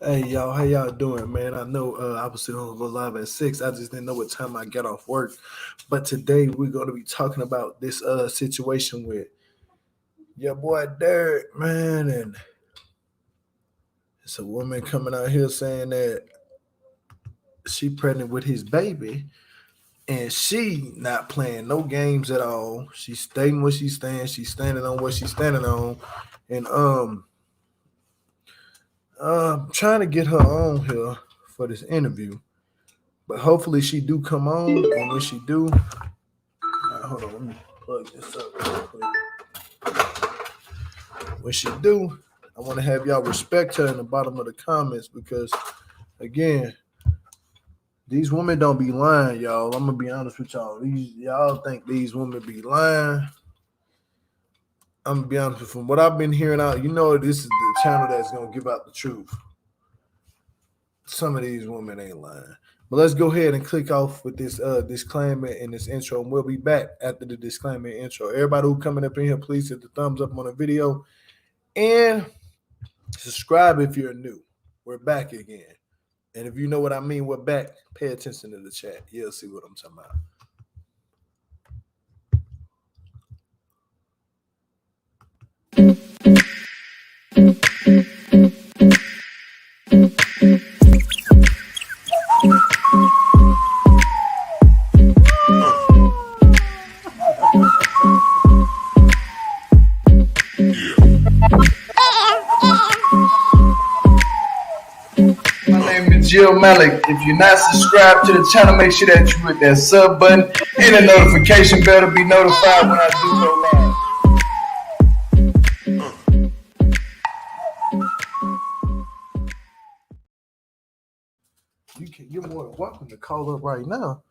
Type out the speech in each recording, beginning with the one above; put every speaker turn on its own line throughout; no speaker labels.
Hey y'all, how y'all doing, man? I know I was still gonna go live at 6. I just didn't know what time I got off work. But today we're gonna be talking about this situation with your boy Derek, man, and it's a woman coming out here saying that she pregnant with his baby, and she not playing no games at all. She's stating what she's saying. She's standing on what she's standing on, and trying to get her on here for this interview. But hopefully she do come on, and when she do, hold on, let me plug this up real quick. When she do, I want to have y'all respect her in the bottom of the comments because, again, these women don't be lying, y'all. I'm gonna be honest with y'all. Y'all think these women be lying. I'm gonna be honest with you. From what I've been hearing out, this is the channel that's gonna give out the truth. Some of these women ain't lying. But let's go ahead and click off with this disclaimer and this intro, and we'll be back after the disclaimer and intro. Everybody who coming up in here, please hit the thumbs up on the video and subscribe if you're new. We're back again. And if you know what I mean, we're back. Pay attention to the chat. You'll see what I'm talking about. Jill Malik. If you're not subscribed to the channel, make sure that you hit that sub button and the notification bell to be notified when I do go live. You're more than welcome to call up right now,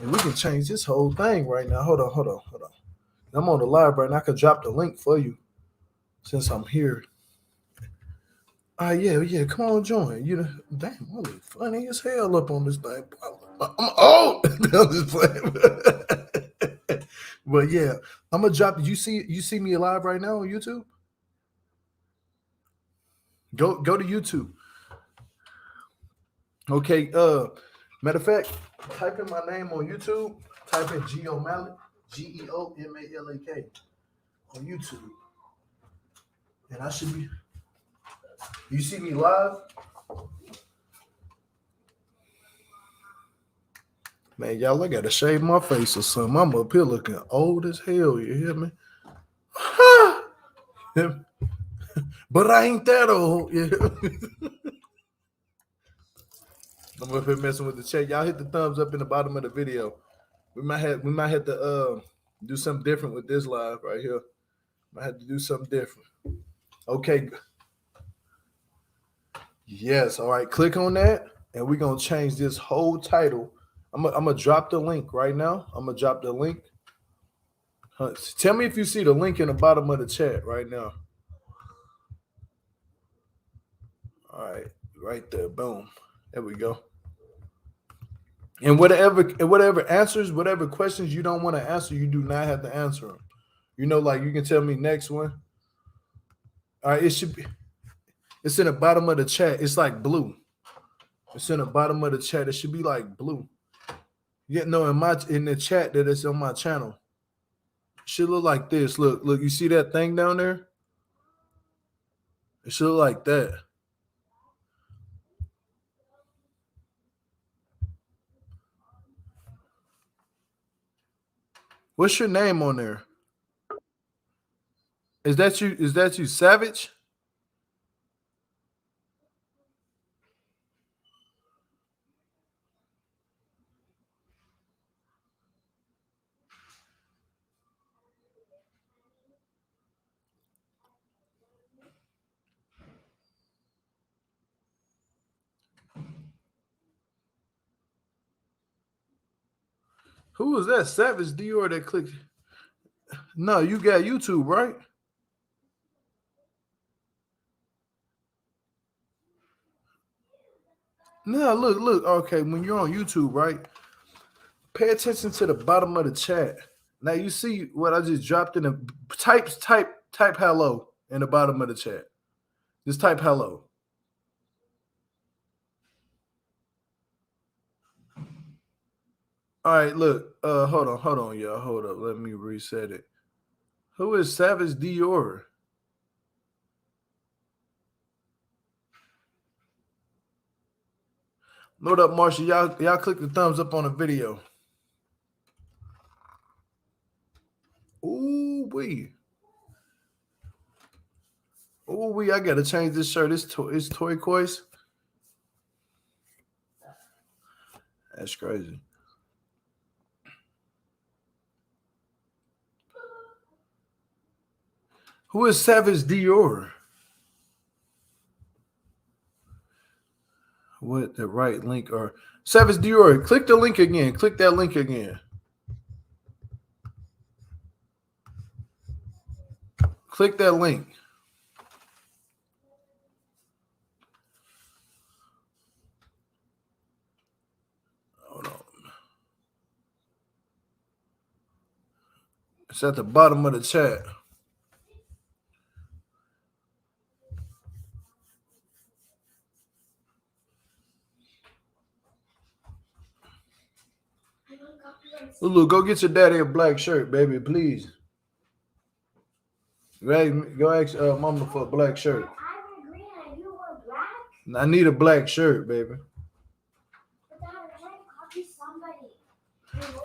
and we can change this whole thing right now. Hold on. I'm on the live right now. I could drop the link for you since I'm here. Yeah. Come on, join. Damn, I'm funny as hell up on this thing. I'm old. I'm just playing. But yeah, I'm gonna drop. You see me live right now on YouTube? Go to YouTube. Okay. Matter of fact, type in my name on YouTube. Type in Geo Malik, Geomalak on YouTube, and I should be. You see me live? Man, y'all, I gotta shave my face or something. I'm up here looking old as hell, you hear me? But I ain't that old. Yeah. I'm up here messing with the chat. Y'all hit the thumbs up in the bottom of the video. We might have to do something different with this live right here. Might have to do something different. Okay. Yes, all right. Click on that, and we're gonna change this whole title. I'm gonna drop the link right now. I'm gonna drop the link. Tell me if you see the link in the bottom of the chat right now. All right, right there. Boom. There we go. And whatever answers, whatever questions you don't want to answer, you do not have to answer them. Like you can tell me next one. All right, it's in the bottom of the chat. It's like blue. It's in the bottom of the chat. It should be like blue. Yeah, no, in the chat that it's on my channel. It should look like this. Look, you see that thing down there? It should look like that. What's your name on there? Is that you, Savage? Who was that? Savage Dior that clicked? No, you got YouTube, right? No, look. Okay, when you're on YouTube, right? Pay attention to the bottom of the chat. Now you see what I just dropped in the type hello in the bottom of the chat. Just type hello. All right, look. Hold on, y'all. Hold up. Let me reset it. Who is Savage Dior? Load up, Marshall. Y'all click the thumbs up on the video. Ooh wee. Ooh wee. I gotta change this shirt. It's turquoise. That's crazy. Who is Savage Dior? What the right link or Savage Dior? Click the link again. Click that link again. Click that link. Hold on. It's at the bottom of the chat. Lulu, go get your daddy a black shirt, baby, please. Go ask mama for a black shirt. I'm green. You want black? I need a black shirt, baby.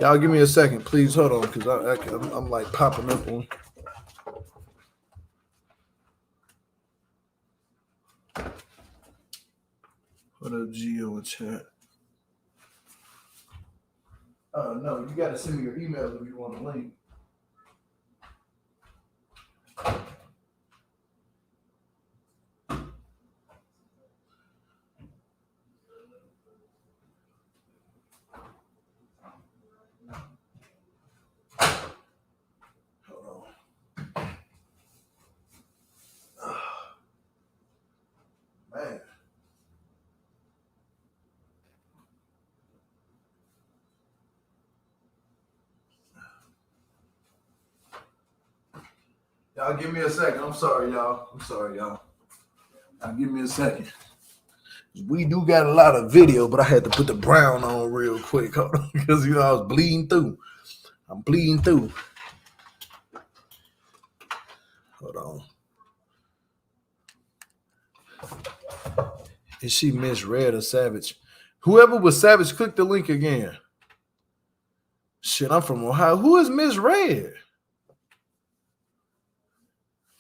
Y'all give me a second, please. Hold on, because I'm like popping up on. What up, Gio in chat? No, you got to send me your email if you want a link. Hold on. Man. Y'all give me a second. I'm sorry, y'all. Give me a second. We do got a lot of video, but I had to put the brown on real quick because I was bleeding through. I'm bleeding through. Hold on. Is she misread or Savage? Whoever was Savage, click the link again. Shit, I'm from Ohio. Who is misread?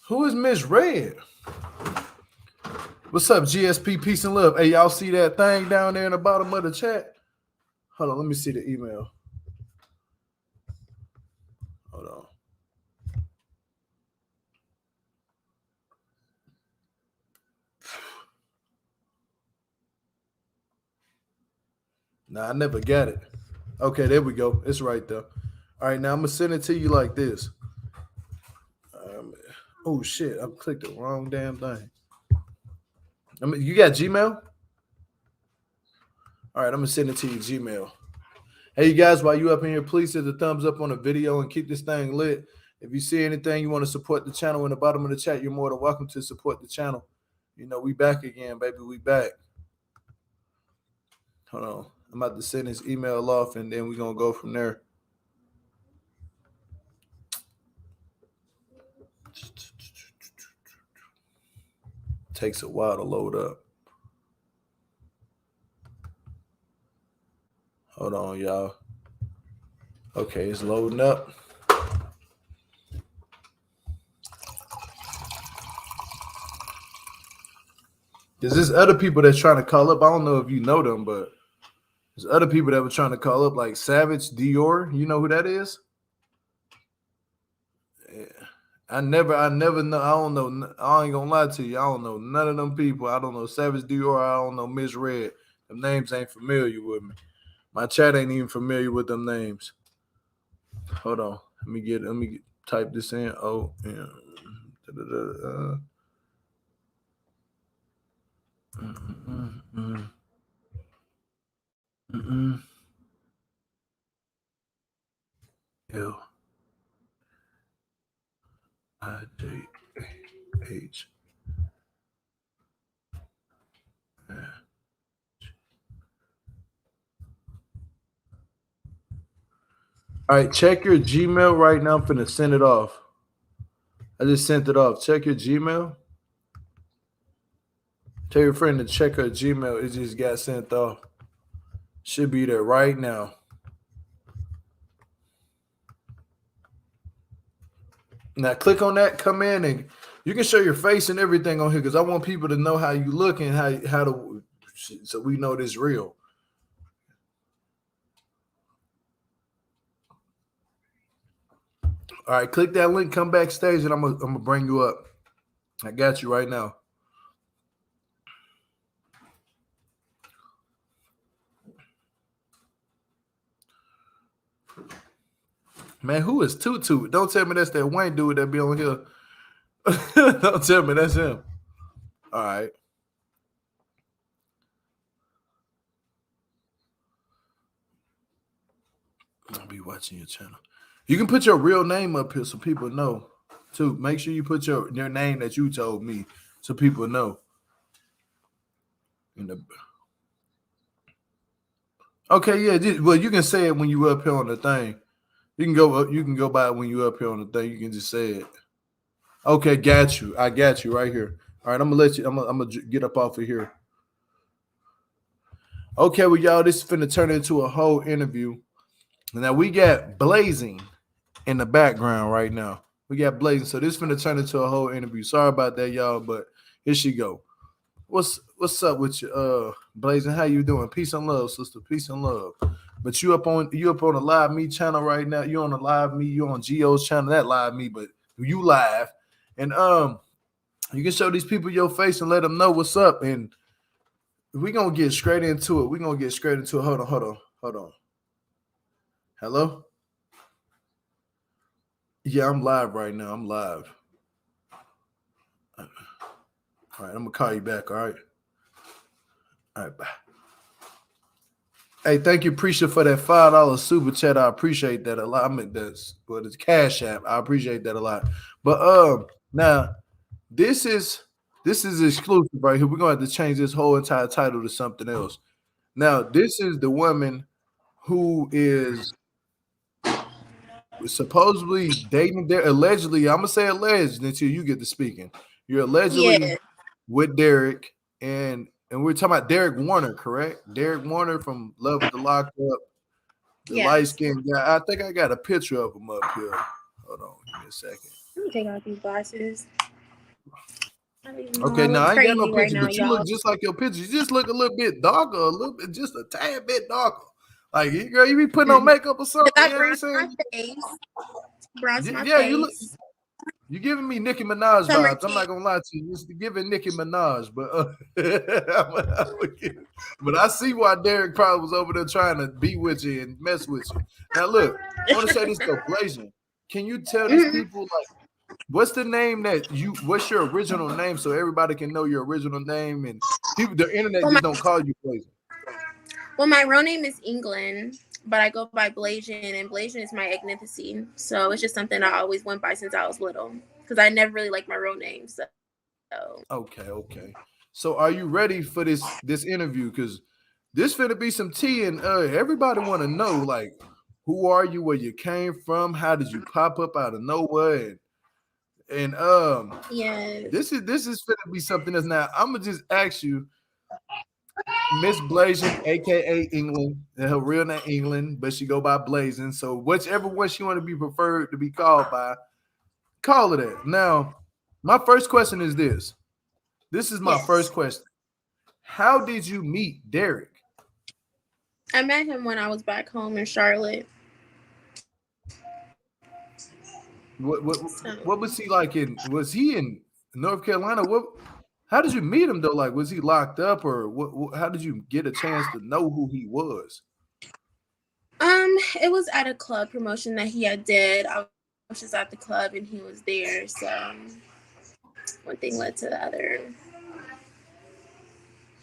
Who is misread? What's up, GSP? Peace and love. Hey, y'all see that thing down there in the bottom of the chat? Hold on, let me see the email. Hold on. Nah, I never got it. Okay, there we go. It's right there. All right, now I'm gonna send it to you like this. Oh shit, I clicked the wrong damn thing. You got Gmail? All right, I'm gonna send it to you Gmail. Hey, you guys, while you up in here, please hit the thumbs up on the video and keep this thing lit. If you see anything you want to support the channel in the bottom of the chat, you're more than welcome to support the channel. You know, we back again, baby. We back. Hold on. I'm about to send this email off, and then we're going to go from there. Takes a while to load up. Hold on, y'all. Okay, it's loading up. There's other people that's trying to call up. I don't know if you know them, but there's other people that were trying to call up, like Savage Dior. You know who that is? Yeah. I never know. I don't know. I ain't gonna lie to you. I don't know none of them people. I don't know Savage Dior. I don't know Misread. Them names ain't familiar with me. My chat ain't even familiar with them names. Hold on. Let me type this in. Oh, yeah. L I J H. All right, check your Gmail right now. I'm finna send it off. I just sent it off. Check your Gmail. Tell your friend to check her Gmail. It just got sent off. Should be there right now. Now click on that. Come in and you can show your face and everything on here because I want people to know how you look and how to so we know this real. All right, click that link. Come backstage and I'm gonna bring you up. I got you right now. Man, who is Tutu? Don't tell me that's that Wayne dude that be on here. Don't tell me that's him. All right. I'll be watching your channel. You can put your real name up here so people know. Too. Make sure you put your name that you told me so people know. Okay, yeah. Well, you can say it when you up here on the thing. You can go up. You can go by it when you up here on the thing. You can just say it. Okay, got you. I got you right here. All right, I'm gonna let you. I'm gonna get up off of here. Okay, well, y'all, this is finna turn into a whole interview. Now we got Blazing in the background right now. We got Blazing, so this is finna turn into a whole interview. Sorry about that, y'all, but here she go. What's up with you, Blazing? How you doing? Peace and love, sister. Peace and love. But you up on the Live Me channel right now. You on the Live Me. You on Geo's channel. That Live Me, but you live, and you can show these people your face and let them know what's up. And we're gonna get straight into it. We're gonna get straight into it. Hold on. Hello? Yeah, I'm live right now. I'm live. All right, I'm gonna call you back. All right. All right, bye. Hey, thank you, Preacher, for that $5 super chat. I appreciate that a lot. I mean, that's but it's Cash App. I appreciate that a lot. But now this is exclusive right here. We're gonna have to change this whole entire title to something else. Now, this is the woman who is supposedly dating there. Allegedly, I'm gonna say alleged until you get to speaking. You're allegedly with Derek, and we're talking about Derek Warner, correct? Derek Warner from Love the Lockup, the light skinned guy. I think I got a picture of him up here. Hold on, give me a second.
Let me take out these glasses.
Okay, now I ain't got no picture, but you look just like your picture. You just look a little bit darker, a little bit, just a tad bit darker. Like, girl, you be putting on makeup or something. You know what I'm saying?
Yeah,
you look. You're giving me Nicki Minaj vibes. I'm not gonna lie to you. Just giving Nicki Minaj, but but I see why Derek probably was over there trying to be with you and mess with you. Now look, I want to say this though, Blazing. Can you tell these people like what's the name what's your original name so everybody can know your original name and people the internet just don't call you Blazing?
Well, my real name is England, but I go by Blasian, and Blasian is my ethnicity. So it's just something I always went by since I was little because I never really liked my real name. So
okay. So are you ready for this interview? Because this finna be some tea, and everybody want to know like who are you, where you came from, how did you pop up out of nowhere, and this is finna be something that's now. I'm gonna just ask you. Miss Blazing, aka England, and her real name England, but she go by Blazing. So whichever one she want to be preferred to be called by, call her that. Now, my first question is this. This is my first question. How did you meet Derek?
I met him when I was back home in Charlotte.
What was he like was he in North Carolina? How did you meet him though? Like, was he locked up or how did you get a chance to know who he was?
It was at a club promotion that he had did. I was just at the club and he was there. So one thing led to the other.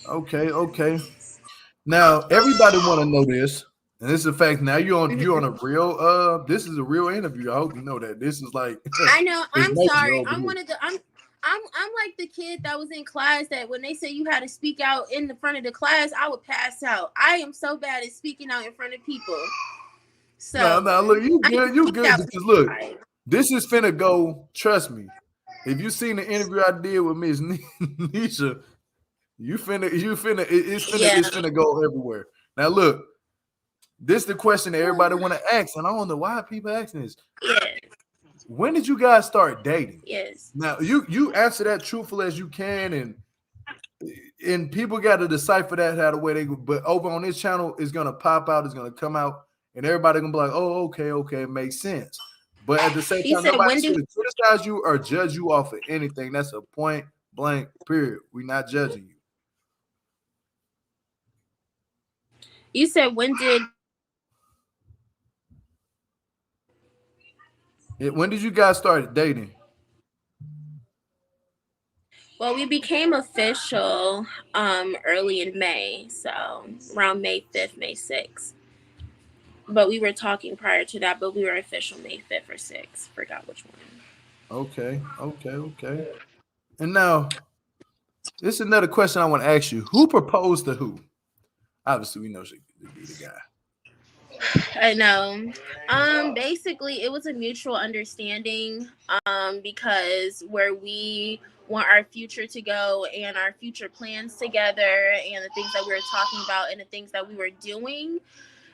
Okay. Now everybody want to know this, and this is a fact. Now you're on a real this is a real interview. I hope you know that. This is like
I know. I'm sorry. I'm one of the I'm like the kid that was in class that when they say you had to speak out in the front of the class, I would pass out. I am so bad at speaking out in front of people. So
look, you
I
good, you
think
good.
that was
Because look,
right.
this is finna go. Trust me. If you seen the interview I did with Miss Nisha, it's
Yeah.
finna go everywhere. Now look, this is the question that everybody want to ask, and I don't know why people asking this.
Yes.
When did you guys start dating?
Yes.
Now you answer that truthful as you can, and people got to decipher that how the way they. But over on this channel, it's gonna pop out, it's gonna come out, and everybody gonna be like, "Oh, okay, it makes sense." But at the same
You
time,
said when
nobody's
did
here to criticize you or judge you off of anything. That's a point blank period. We're not judging you.
you said when did
When did you guys start dating?
well we became official early in May, so around May 5th, May 6th. But we were talking prior to that, but we were official May 5th or 6th. Forgot which one.
Okay. And now this is another question I want to ask you. Who proposed to who? Obviously, we know she could be the guy.
I know. Basically it was a mutual understanding because where we want our future to go and our future plans together and the things that we were talking about and the things that we were doing,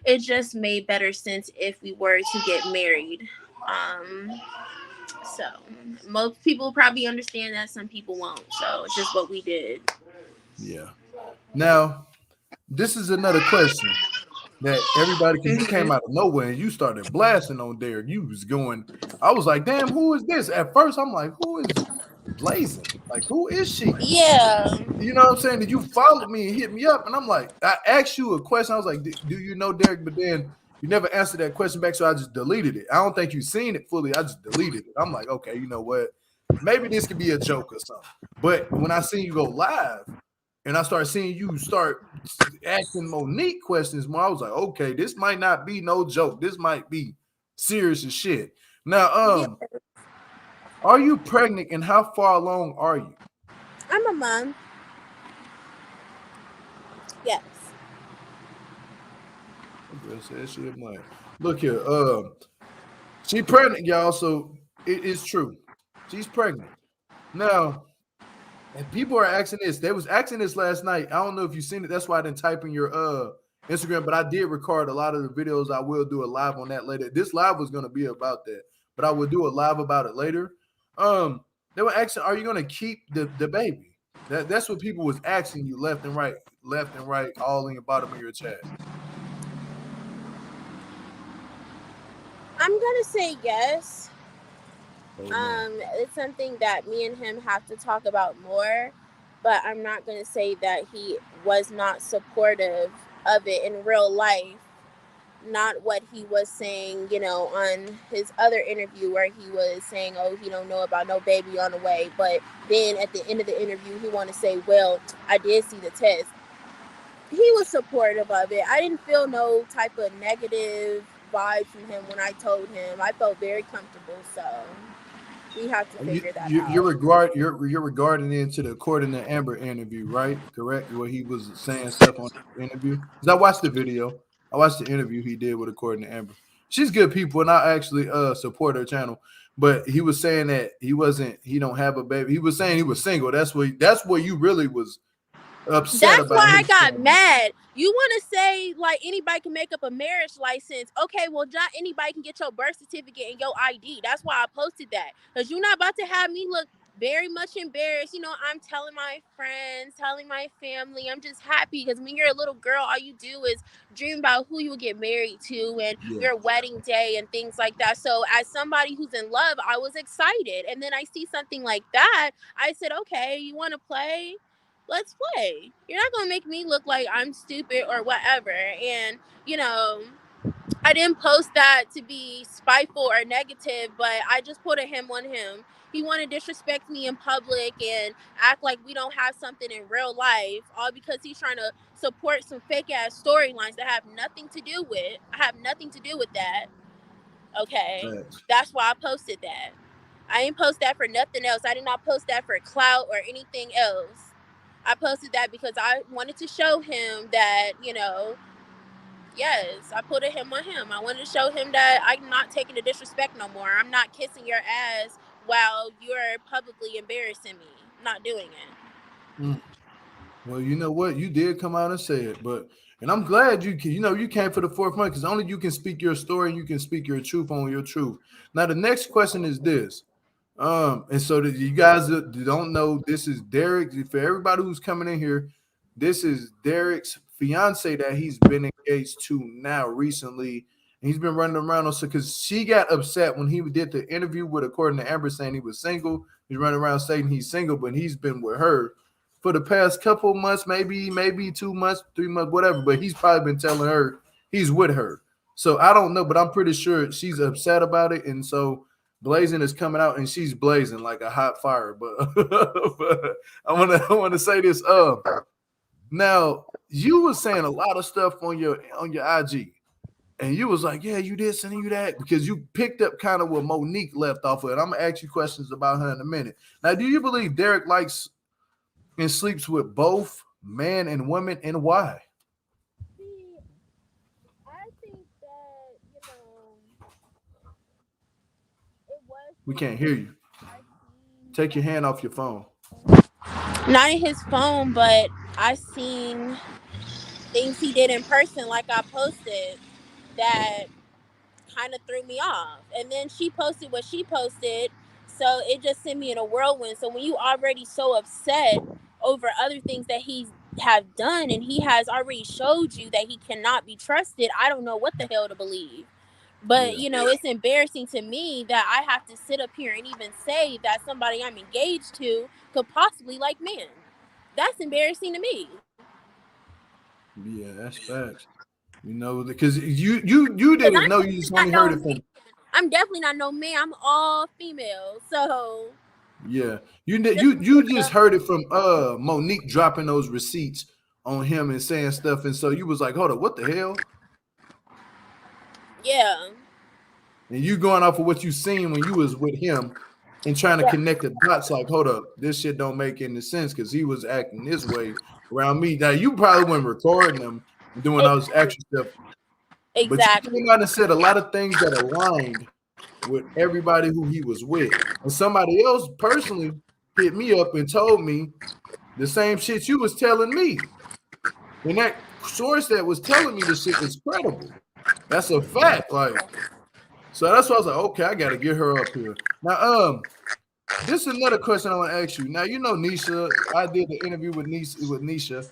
it just made better sense if we were to get married. So most people probably understand that, some people won't. So it's just what we did.
Yeah. Now, this is another question that everybody, because you came
Mhm.
out of nowhere and you started blasting on Derek. You was going, I was like, damn, who is this? At first, I'm like, who is Blazing? Like, who is she?
Yeah.
You know what I'm saying? Did you follow me and hit me up? And I'm like, I asked you a question. I was like, do you know Derek? But then you never answered that question back, so I just deleted it. I don't think you seen it fully. I just deleted it. I'm like, okay, you know what? Maybe this could be a joke or something. But when I seen you go live and I started seeing you start asking Monique questions more, I was like, okay, this might not be no joke. This might be serious as shit. Now,
Yeah.
are you pregnant and how far along are you?
I'm a mom. Yes.
That girl said she a man. Look here, she pregnant, y'all. So it is true. She's pregnant. Now, and people are asking this. They was asking this last night. I don't know if you seen it. That's why I didn't type in your Instagram, but I did record a lot of the videos. I will do a live on that later. This live was gonna be about that, but I will do a live about it later. They were asking, are you gonna keep the baby? That's what people was asking you left and right, all in the bottom of your chat.
I'm gonna say yes.
Amen.
It's something that me and him have to talk about more, but I'm not gonna say that he was not supportive of it in real life. Not what he was saying, on his other interview where he was saying, "Oh, he don't know about no baby on the way." But then at the end of the interview, he want to say, "Well, I did see the test." He was supportive of it. I didn't feel no type of negative vibe from him when I told him. I felt very comfortable. So we have to
You,
figure that
you, you're
out.
regard you're regarding into the according to Amber interview, right? Correct. Where he was saying stuff on the interview. Because I watched the video. I watched the interview he did with according to Amber. She's good people, and I actually support her channel. But he was saying that he don't have a baby. He was saying he was single. That's what you really was upset
That's
about
why I
him
got
saying.
mad. You want to say like anybody can make up a marriage license? Okay, well not anybody can get your birth certificate and your ID. That's why I posted that, because you're not about to have me look very much embarrassed. I'm telling my friends, telling my family. I'm just happy because when you're a little girl, all you do is dream about who you will get married to and
Yeah,
your wedding day and things like that. So as somebody who's in love, I was excited, and then I see something like that. I said, okay, you want to play? Let's play. You're not gonna make me look like I'm stupid or whatever. And I didn't post that to be spiteful or negative, but I just put a him on him. He want to disrespect me in public and act like we don't have something in real life, all because he's trying to support some fake ass storylines that have nothing to do with. I have nothing to do with that. Okay,
facts.
that's why I posted that. I didn't post that for nothing else. I did not post that for clout or anything else. I posted that because I wanted to show him that, Yes, I put a him on him. I wanted to show him that I'm not taking the disrespect no more. I'm not kissing your ass while you're publicly embarrassing me. I'm not doing it.
Mm. Well, you know what? You did come out and say it, and I'm glad you came for the forefront because only you can speak your story and you can speak your truth on your truth. Now, the next question is this. And so that you guys that don't know, this is Derek. For everybody who's coming in here, this is Derek's fiance that he's been engaged to now recently. And he's been running around also because she got upset when he did the interview with, according to Amber, saying he was single. He's running around saying he's single, but he's been with her for the past couple months, maybe 2 months, 3 months, whatever. But he's probably been telling her he's with her. So I don't know, but I'm pretty sure she's upset about it. And so Blazing is coming out, and she's blazing like a hot fire. But, but I want to say this. Now you were saying a lot of stuff on your IG, and you was like, "Yeah, you this and you that," because you picked up kind of where Monique left off of it. I'm gonna ask you questions about her in a minute. Now, do you believe Derek likes and sleeps with both man and woman, and why?
See, I think that, it was
We
his
can't hear you.
I seen
Take your hand off your phone.
not in his phone, but I seen things he did in person, like I posted, that kind of threw me off. And then she posted what she posted, so it just sent me in a whirlwind. So when you already so upset over other things that he have done, and he has already showed you that he cannot be trusted, I don't know what the hell to believe. But
Yeah,
it's embarrassing to me that I have to sit up here and even say that somebody I'm engaged to could possibly like men. That's embarrassing to me.
yeah, that's facts. Because you
Because
didn't
I'm
know, you
definitely
just
not
only
no
heard it
man.
from.
I'm definitely not no man. I'm all female. So
Yeah,
just
you just heard it from Monique dropping those receipts on him and saying stuff, and so you was like, hold up, what the hell?
yeah.
And you going off of what you seen when you was with him and trying to
Yeah.
connect the dots, like, hold up, this shit don't make any sense because he was acting this way around me. Now you probably weren't recording him and doing all this
Exactly.
extra stuff, but you
Exactly.
came out and said a lot of things that aligned with everybody who he was with. And somebody else personally hit me up and told me the same shit you was telling me. And that source that was telling me the shit was credible. That's a fact. Like, so that's why I was like, okay, I gotta get her up here. Now, this is another question I want to ask you. Now, Nisha, I did the interview with Nisha.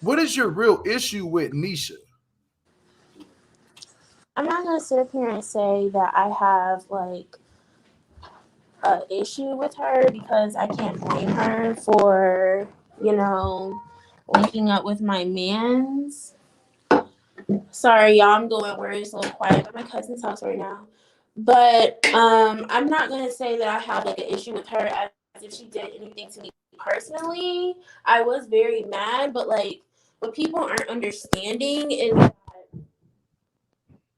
What is your real issue with Nisha?
I'm not gonna sit up here and say that I have like a issue with her, because I can't blame her for linking up with my man's. Sorry, y'all. I'm going where it's a little quiet. I'm at my cousin's house right now. But I'm not gonna say that I have like an issue with her as if she did anything to me personally. I was very mad, but like what people aren't understanding is that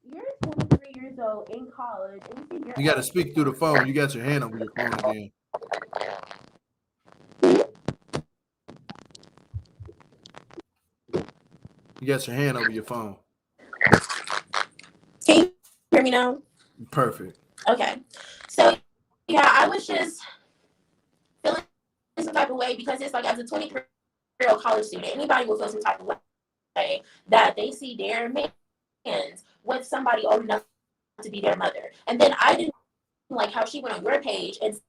you're 23 years old in college, and you think
You
you're
got to speak through the phone. You got your hand over your phone again. You got your hand over your phone.
Can you hear me now?
Perfect.
Okay. So yeah, I was just feeling some type of way, because it's like, as a 23-year-old college student, anybody will feel some type of way that they see their man's with somebody old enough to be their mother. And then I didn't like how she went on your page and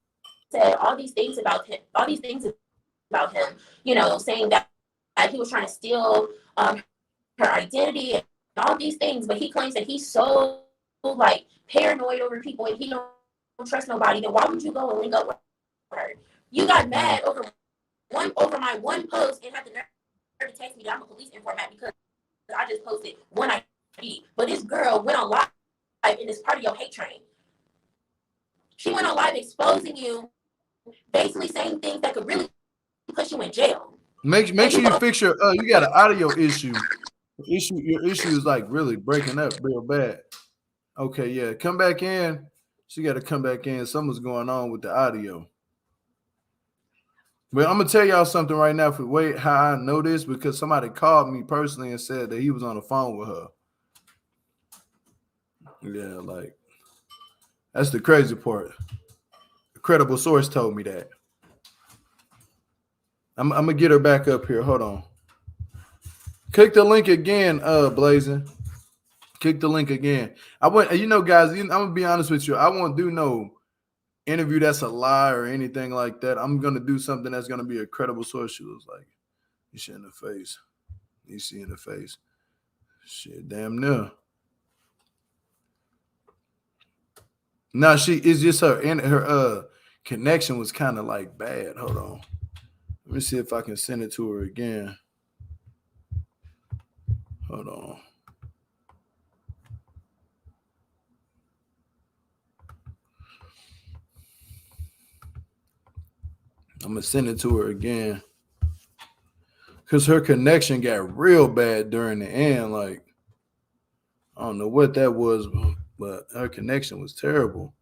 said all these things about him, saying that he was trying to steal her identity and all these things, but he claims that he's so like paranoid over people and he don't trust nobody. Then why would you go and link up with her? You got mad over my one post and had the nerve to text me that I'm a police informant because I just posted one ID. But this girl went on live and is part of your hate train. She went on live exposing you, basically saying things that could really put you in jail.
Make sure you fix your. You got an audio issue. Your issue is like really breaking up real bad. Okay, yeah, come back in. She got to come back in. Something's going on with the audio. But I'm gonna tell y'all something right now. For how I know this, because somebody called me personally and said that he was on the phone with her. Yeah, like that's the crazy part. A credible source told me that. I'm gonna get her back up here. Hold on. Click the link again, Blazing. Click the link again. I want, guys. I'm gonna be honest with you. I won't do no interview that's a lie or anything like that. I'm gonna do something that's gonna be a credible source. She was like, "You shit in the face. You see in the face. Shit, damn near." No, she is just her connection was kind of like bad. Hold on. Let me see if I can send it to her again. Hold on. I'm gonna send it to her again. Cause her connection got real bad during the end. Like, I don't know what that was, but her connection was terrible.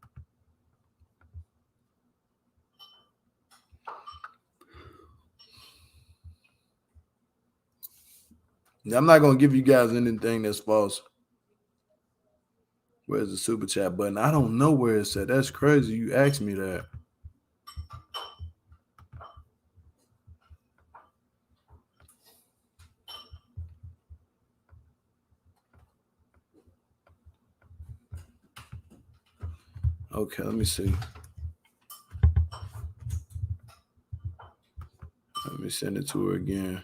I'm not gonna give you guys anything that's false. Where's the super chat button? I don't know where it's at. That's crazy. You asked me that. Okay, let me see. Let me send it to her again.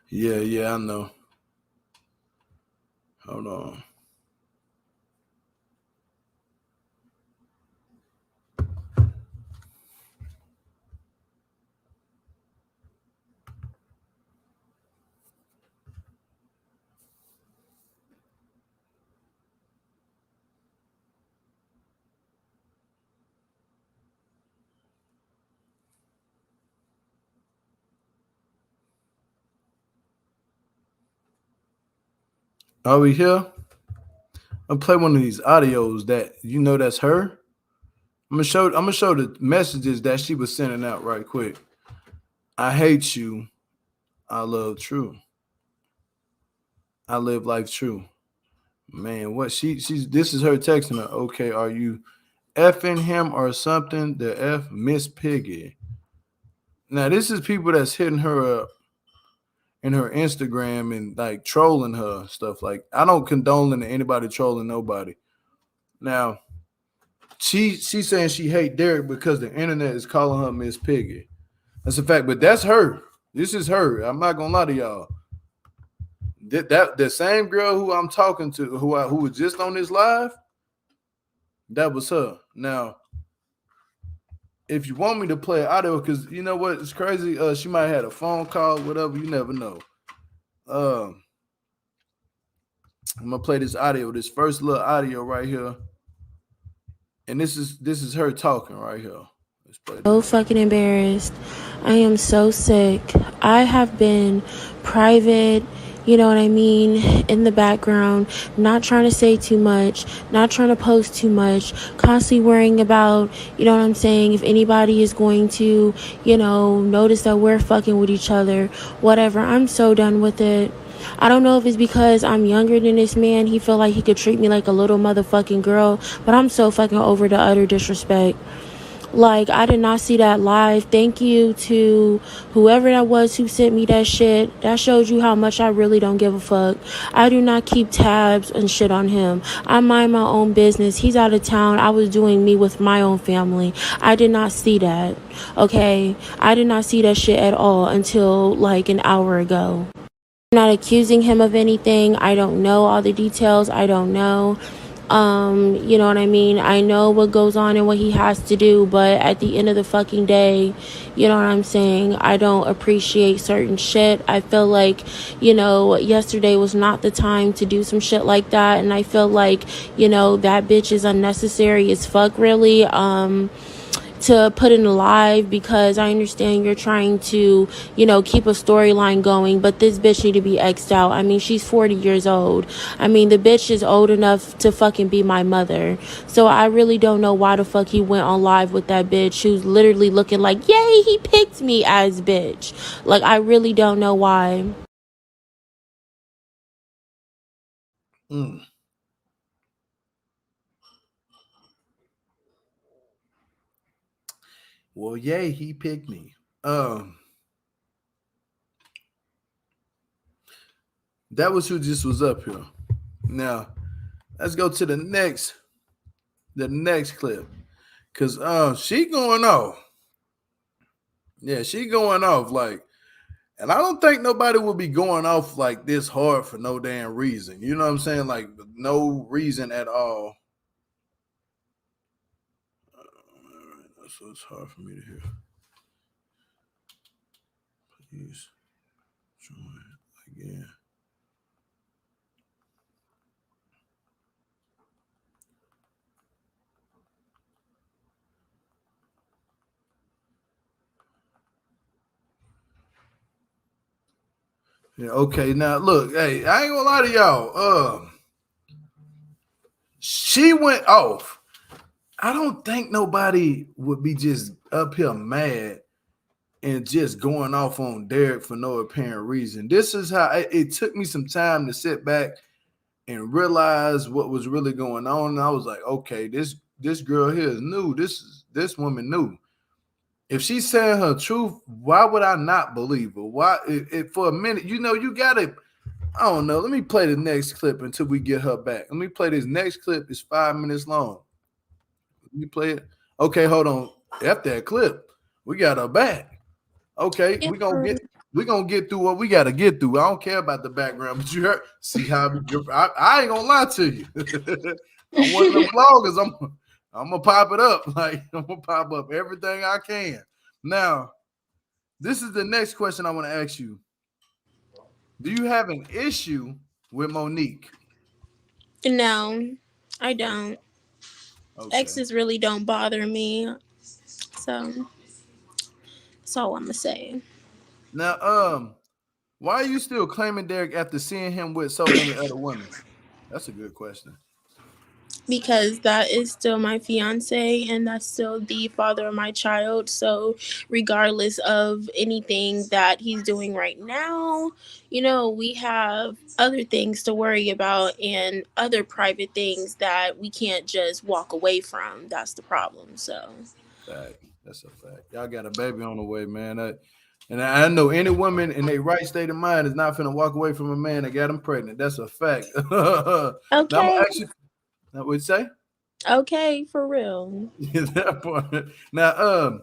Yeah, I know. Hold on. Are we here? I'll play one of these audios that that's her. I'm gonna show the messages that she was sending out right quick. I hate you. I love true. I live life true. Man, what she's this is her texting her. Okay, are you effing him or something? The F Miss Piggy. Now this is people that's hitting her up in her Instagram and like trolling her stuff. Like, I don't condone anybody trolling nobody. Now she's saying she hate Derek because the internet is calling her Miss Piggy. That's a fact, but that's her. This is her. I'm not gonna lie to y'all. That the same girl who I'm talking to, who was just on this live, that was her. Now, if you want me to play audio, because you know what, it's crazy. She might have had a phone call, whatever. You never know. I'm gonna play this audio, this first little audio right here, and this is her talking right here. Let's play this.
So fucking embarrassed. I am so sick. I have been private, you know what I mean, in the background, not trying to say too much, not trying to post too much, constantly worrying about, you know what I'm saying, if anybody is going to, notice that we're fucking with each other, whatever. I'm so done with it. I don't know if it's because I'm younger than this man. He felt like he could treat me like a little motherfucking girl, but I'm so fucking over the utter disrespect. Like, I did not see that live. Thank you to whoever that was who sent me that shit. That showed you how much I really don't give a fuck. I do not keep tabs and shit on him. I mind my own business. He's out of town. I was doing me with my own family. I did not see that. Okay? I did not see that shit at all until like an hour ago. I'm not accusing him of anything. I don't know all the details. I don't know. You know what I mean? I know what goes on and what he has to do, but at the end of the fucking day, you know what I'm saying? I don't appreciate certain shit. I feel like, yesterday was not the time to do some shit like that, and I feel like, that bitch is unnecessary as fuck, really. to put in a live because I understand you're trying to, keep a storyline going, but this bitch need to be X'd out. I mean, she's 40 years old. I mean, the bitch is old enough to fucking be my mother. So I really don't know why the fuck he went on live with that bitch who's literally looking like, yay, he picked me as bitch. Like, I really don't know why.
Well, yay, he picked me. That was who just was up here. Now, let's go to the next clip. Cause she going off. Yeah, she going off like, and I don't think nobody will be going off like this hard for no damn reason. You know what I'm saying? Like no reason at all. So it's hard for me to hear. Please join again. Yeah, okay. Now look, hey, I ain't gonna lie to y'all. She went off. I don't think nobody would be just up here mad and just going off on Derek for no apparent reason. This is how it took me some time to sit back and realize what was really going on. And I was like, okay, this girl here is new. This woman new. If she's saying her truth, why would I not believe her? Why if for a minute, you gotta, I don't know. Let me play the next clip until we get her back. Let me play this next clip. It's 5 minutes long. Let me play it. Okay, hold on. After that clip, we got her back. Okay, we're gonna get through what we gotta get through. I don't care about the background, but you heard, see how I ain't gonna lie to you. I'm one of them bloggers. I'm gonna pop it up. Like I'm gonna pop up everything I can. Now, this is the next question I want to ask you. Do you have an issue with Monique?
No, I don't.
Okay.
Exes really don't bother me. So that's all I'm gonna say.
Now, why are you still claiming Derek after seeing him with so many other women? That's a good question.
Because that is still my fiance and that's still the father of my child. So regardless of anything that he's doing right now, we have other things to worry about and other private things that we can't just walk away from. That's the problem. So
Fact. That's a fact. Y'all got a baby on the way, man. And I know any woman in their right state of mind is not finna walk away from a man that got them pregnant. That's a fact. Now I'm
okay.
actually, what would you say?
Okay, for real.
That part. Now,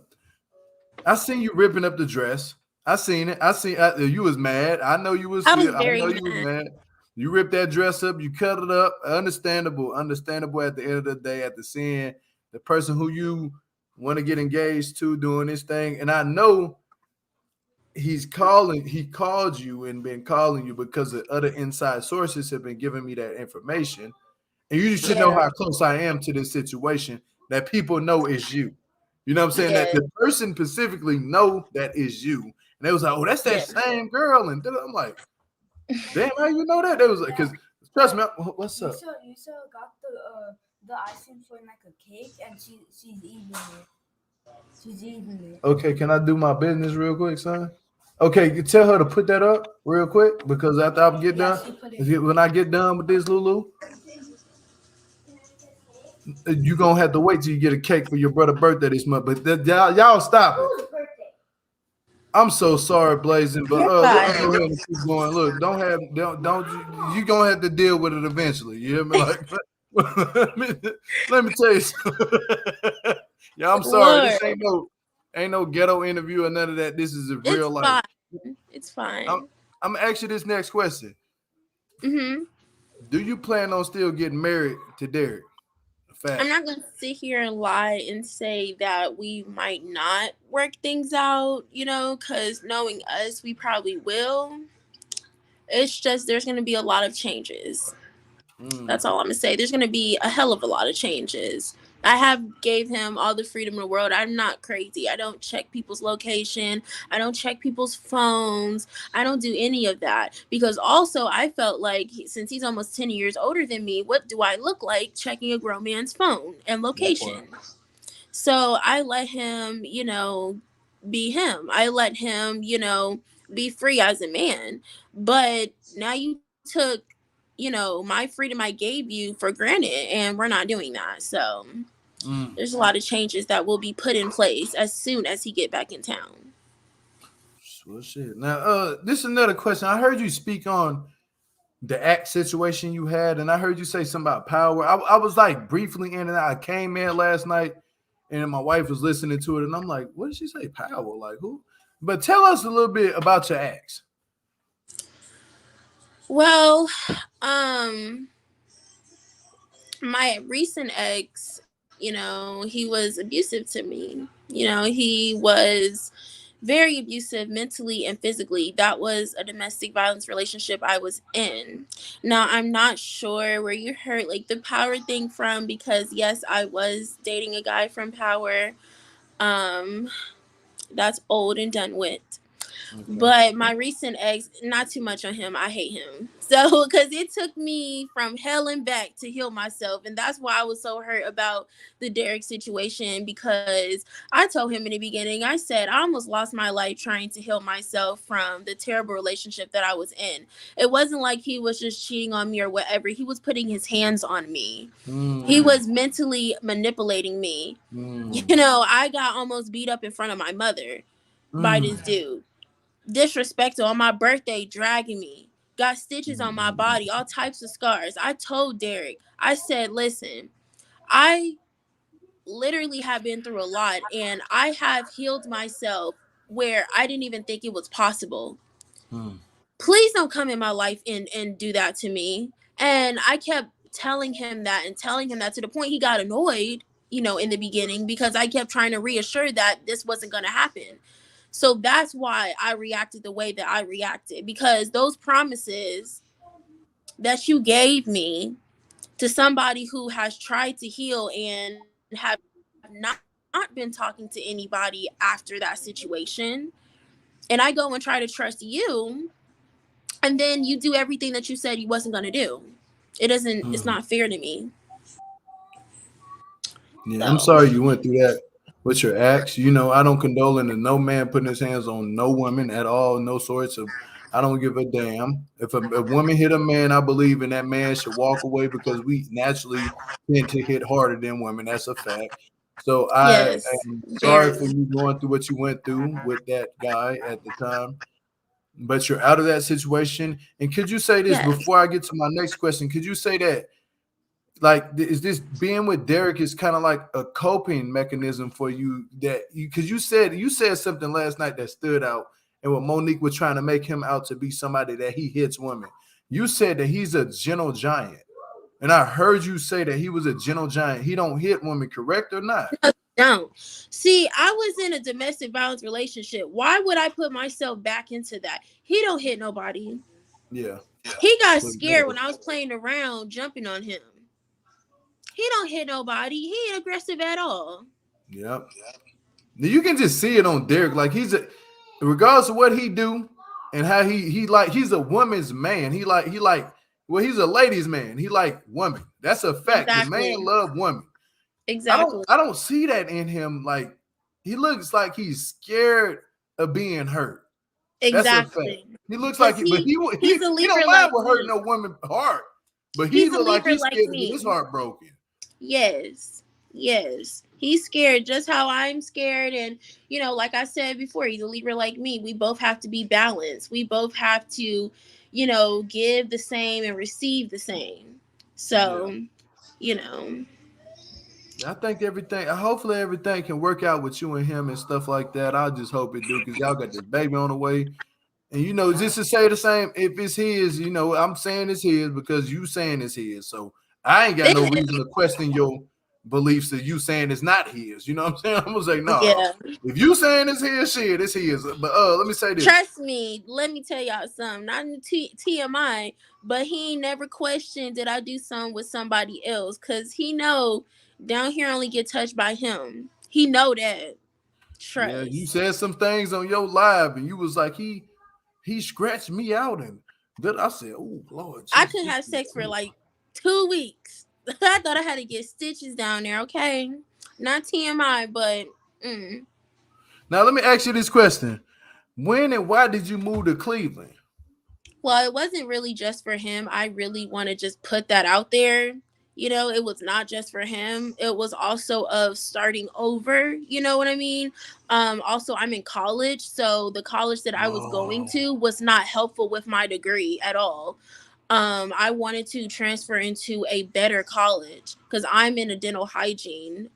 I seen you ripping up the dress. I seen it. You was mad. I know you was.
I was
I
very
know you was mad. You ripped that dress up. You cut it up. Understandable. Understandable. At the end of the day, after seeing the person who you want to get engaged to doing this thing, and I know he called you and been calling you because the other inside sources have been giving me that information. And you should know how close I am to this situation, that people know it's you. You know what I'm saying? That the person specifically know that is you. And they was like, oh, that's that same girl. And I'm like, damn, how you know that? They was like, because trust me, what's up?
You got the icing for like a cake and she's eating it. She's eating it.
Okay, can I do my business real quick, son? Okay, you tell her to put that up real quick because after I get done, when I get done with this, Lulu, you gonna have to wait till you get a cake for your brother's birthday this month. But y'all stop it. I'm so sorry, Blazing, but let's go ahead and keep going. Look, don't you gonna have to deal with it eventually. You hear me? Like, let me tell you something. Yeah, I'm sorry. This ain't no ghetto interview or none of that. This is a real life.
It's fine.
I'm gonna ask you this next question.
Mm-hmm.
Do you plan on still getting married to Derek? Fact.
I'm not going to sit here and lie and say that we might not work things out, because knowing us, we probably will. It's just there's going to be a lot of changes. That's all I'm going to say. There's going to be a hell of a lot of changes. I have gave him all the freedom in the world. I'm not crazy. I don't check people's location. I don't check people's phones. I don't do any of that because also I felt like since he's almost 10 years older than me, what do I look like checking a grown man's phone and
That part.
location? So I let him, be him. I let him, be free as a man. But now you took, my freedom I gave you for granted, and we're not doing that. So
Mm.
there's a lot of changes that will be put in place as soon as he get back in town.
Well, shit. Now, this is another question. I heard you speak on the act situation you had, and I heard you say something about power. I was like briefly in and out. I came in last night, and my wife was listening to it, and I'm like, "What did she say? Power? Like who?" But tell us a little bit about your acts.
Well, um, my recent ex, he was abusive to me. He was very abusive mentally and physically. That was a domestic violence relationship I was in. Now, I'm not sure where you heard like the power thing from because yes, I was dating a guy from Power. Um that's old and done with.
Okay.
But my recent ex, not too much on him. I hate him. So, because it took me from hell and back to heal myself. And that's why I was so hurt about the Derek situation. Because I told him in the beginning, I said, I almost lost my life trying to heal myself from the terrible relationship that I was in. It wasn't like he was just cheating on me or whatever. He was putting his hands on me, he
Mm,
was mentally manipulating me.
mm,
I got almost beat up in front of my mother by
mm,
this dude, disrespectful on my birthday, dragging me, got stitches on my
mm,
body, all types of scars. I told Derek, I said, listen, I literally have been through a lot and I have healed myself where I didn't even think it was possible.
mm,
Please don't come in my life and do that to me. And I kept telling him that and telling him that to the point he got annoyed, in the beginning because I kept trying to reassure that this wasn't going to happen. So that's why I reacted the way that I reacted because those promises that you gave me to somebody who has tried to heal and have not been talking to anybody after that situation, and I go and try to trust you, and then you do everything that you said you wasn't going to do. It's not
mm.
fair to me.
Yeah, I'm
So,
sorry you went through that with your ex. I don't condole in no man putting his hands on no woman at all, no sorts of. I don't give a damn. If a woman hit a man, I believe in that man should walk away because we naturally tend to hit harder than women. That's a fact. So I
yes,
am sorry for
very.
you going through what you went through with that guy at the time. But you're out of that situation. And could you say this
Yes.
before I get to my next question? Could you say that like is this being with Derek is kind of like a coping mechanism for you that you because you said something last night that stood out and what Monique was trying to make him out to be somebody that he hits women. You said that he's a gentle giant. And I heard you say that he was a gentle giant. He don't hit women, correct or not?
Don't. See, I was in a domestic violence relationship. Why would I put myself back into that? He don't hit nobody.
Yeah.
He got
But
scared when I was playing around jumping on him. He don't hit nobody. He ain't aggressive at all.
yep. You can just see it on Derek. Like regardless of what he do and how he's a woman's man. He's a ladies' man. He like woman. That's a fact. The man
Exactly.
love women. I don't
Exactly.
I don't see that in him. Like he looks like he's scared of being hurt. That's a fact.
Exactly.
He looks like
Cause
it, but
he's a
he
Libra
don't mind
like
with hurting
me.
no woman heart. But he
He's a
look like
Libra
he's
like
scared to get his
me.
heart broken.
Yes. Yes. He's scared just how I'm scared. And, like I said before, he's a Libra like me. We both have to be balanced. We both have to, give the same and receive the same.
Yeah.
So, you know,
I think hopefully everything can work out with you and him and stuff like that. I just hope it do because y'all got this baby on the way. And just to say the same, if it's his, I'm saying it's his because you saying it's his. So I ain't got no
it
reason to question your beliefs that you saying it's not his. You know what I'm saying? I'm gonna say,
is.
no.
Yeah.
If you saying it's his, shit, it's his. But let me say this.
Trust me, let me tell y'all something. Not in TMI, but he ain't never questioned did I do something with somebody else. Cause he know Down here only get touched by him. He know that.
Yeah, you
Trust.
said some things on your live, and you was like, he scratched me out, and then I said, oh Lord
I
Jesus.
couldn't have sex for like 2 weeks. I thought I had to get stitches down there. Okay, not TMI, but
Now let me ask you this question: when and why did you move to Cleveland?
well, it wasn't really just for him. I really want to just put that out there. It was not just for him. It was also of starting over. You know what I mean? Also, I'm in college, so the college that I was going
Oh,
to was not helpful with my degree at all. I wanted to transfer into a better college because I'm in a dental hygiene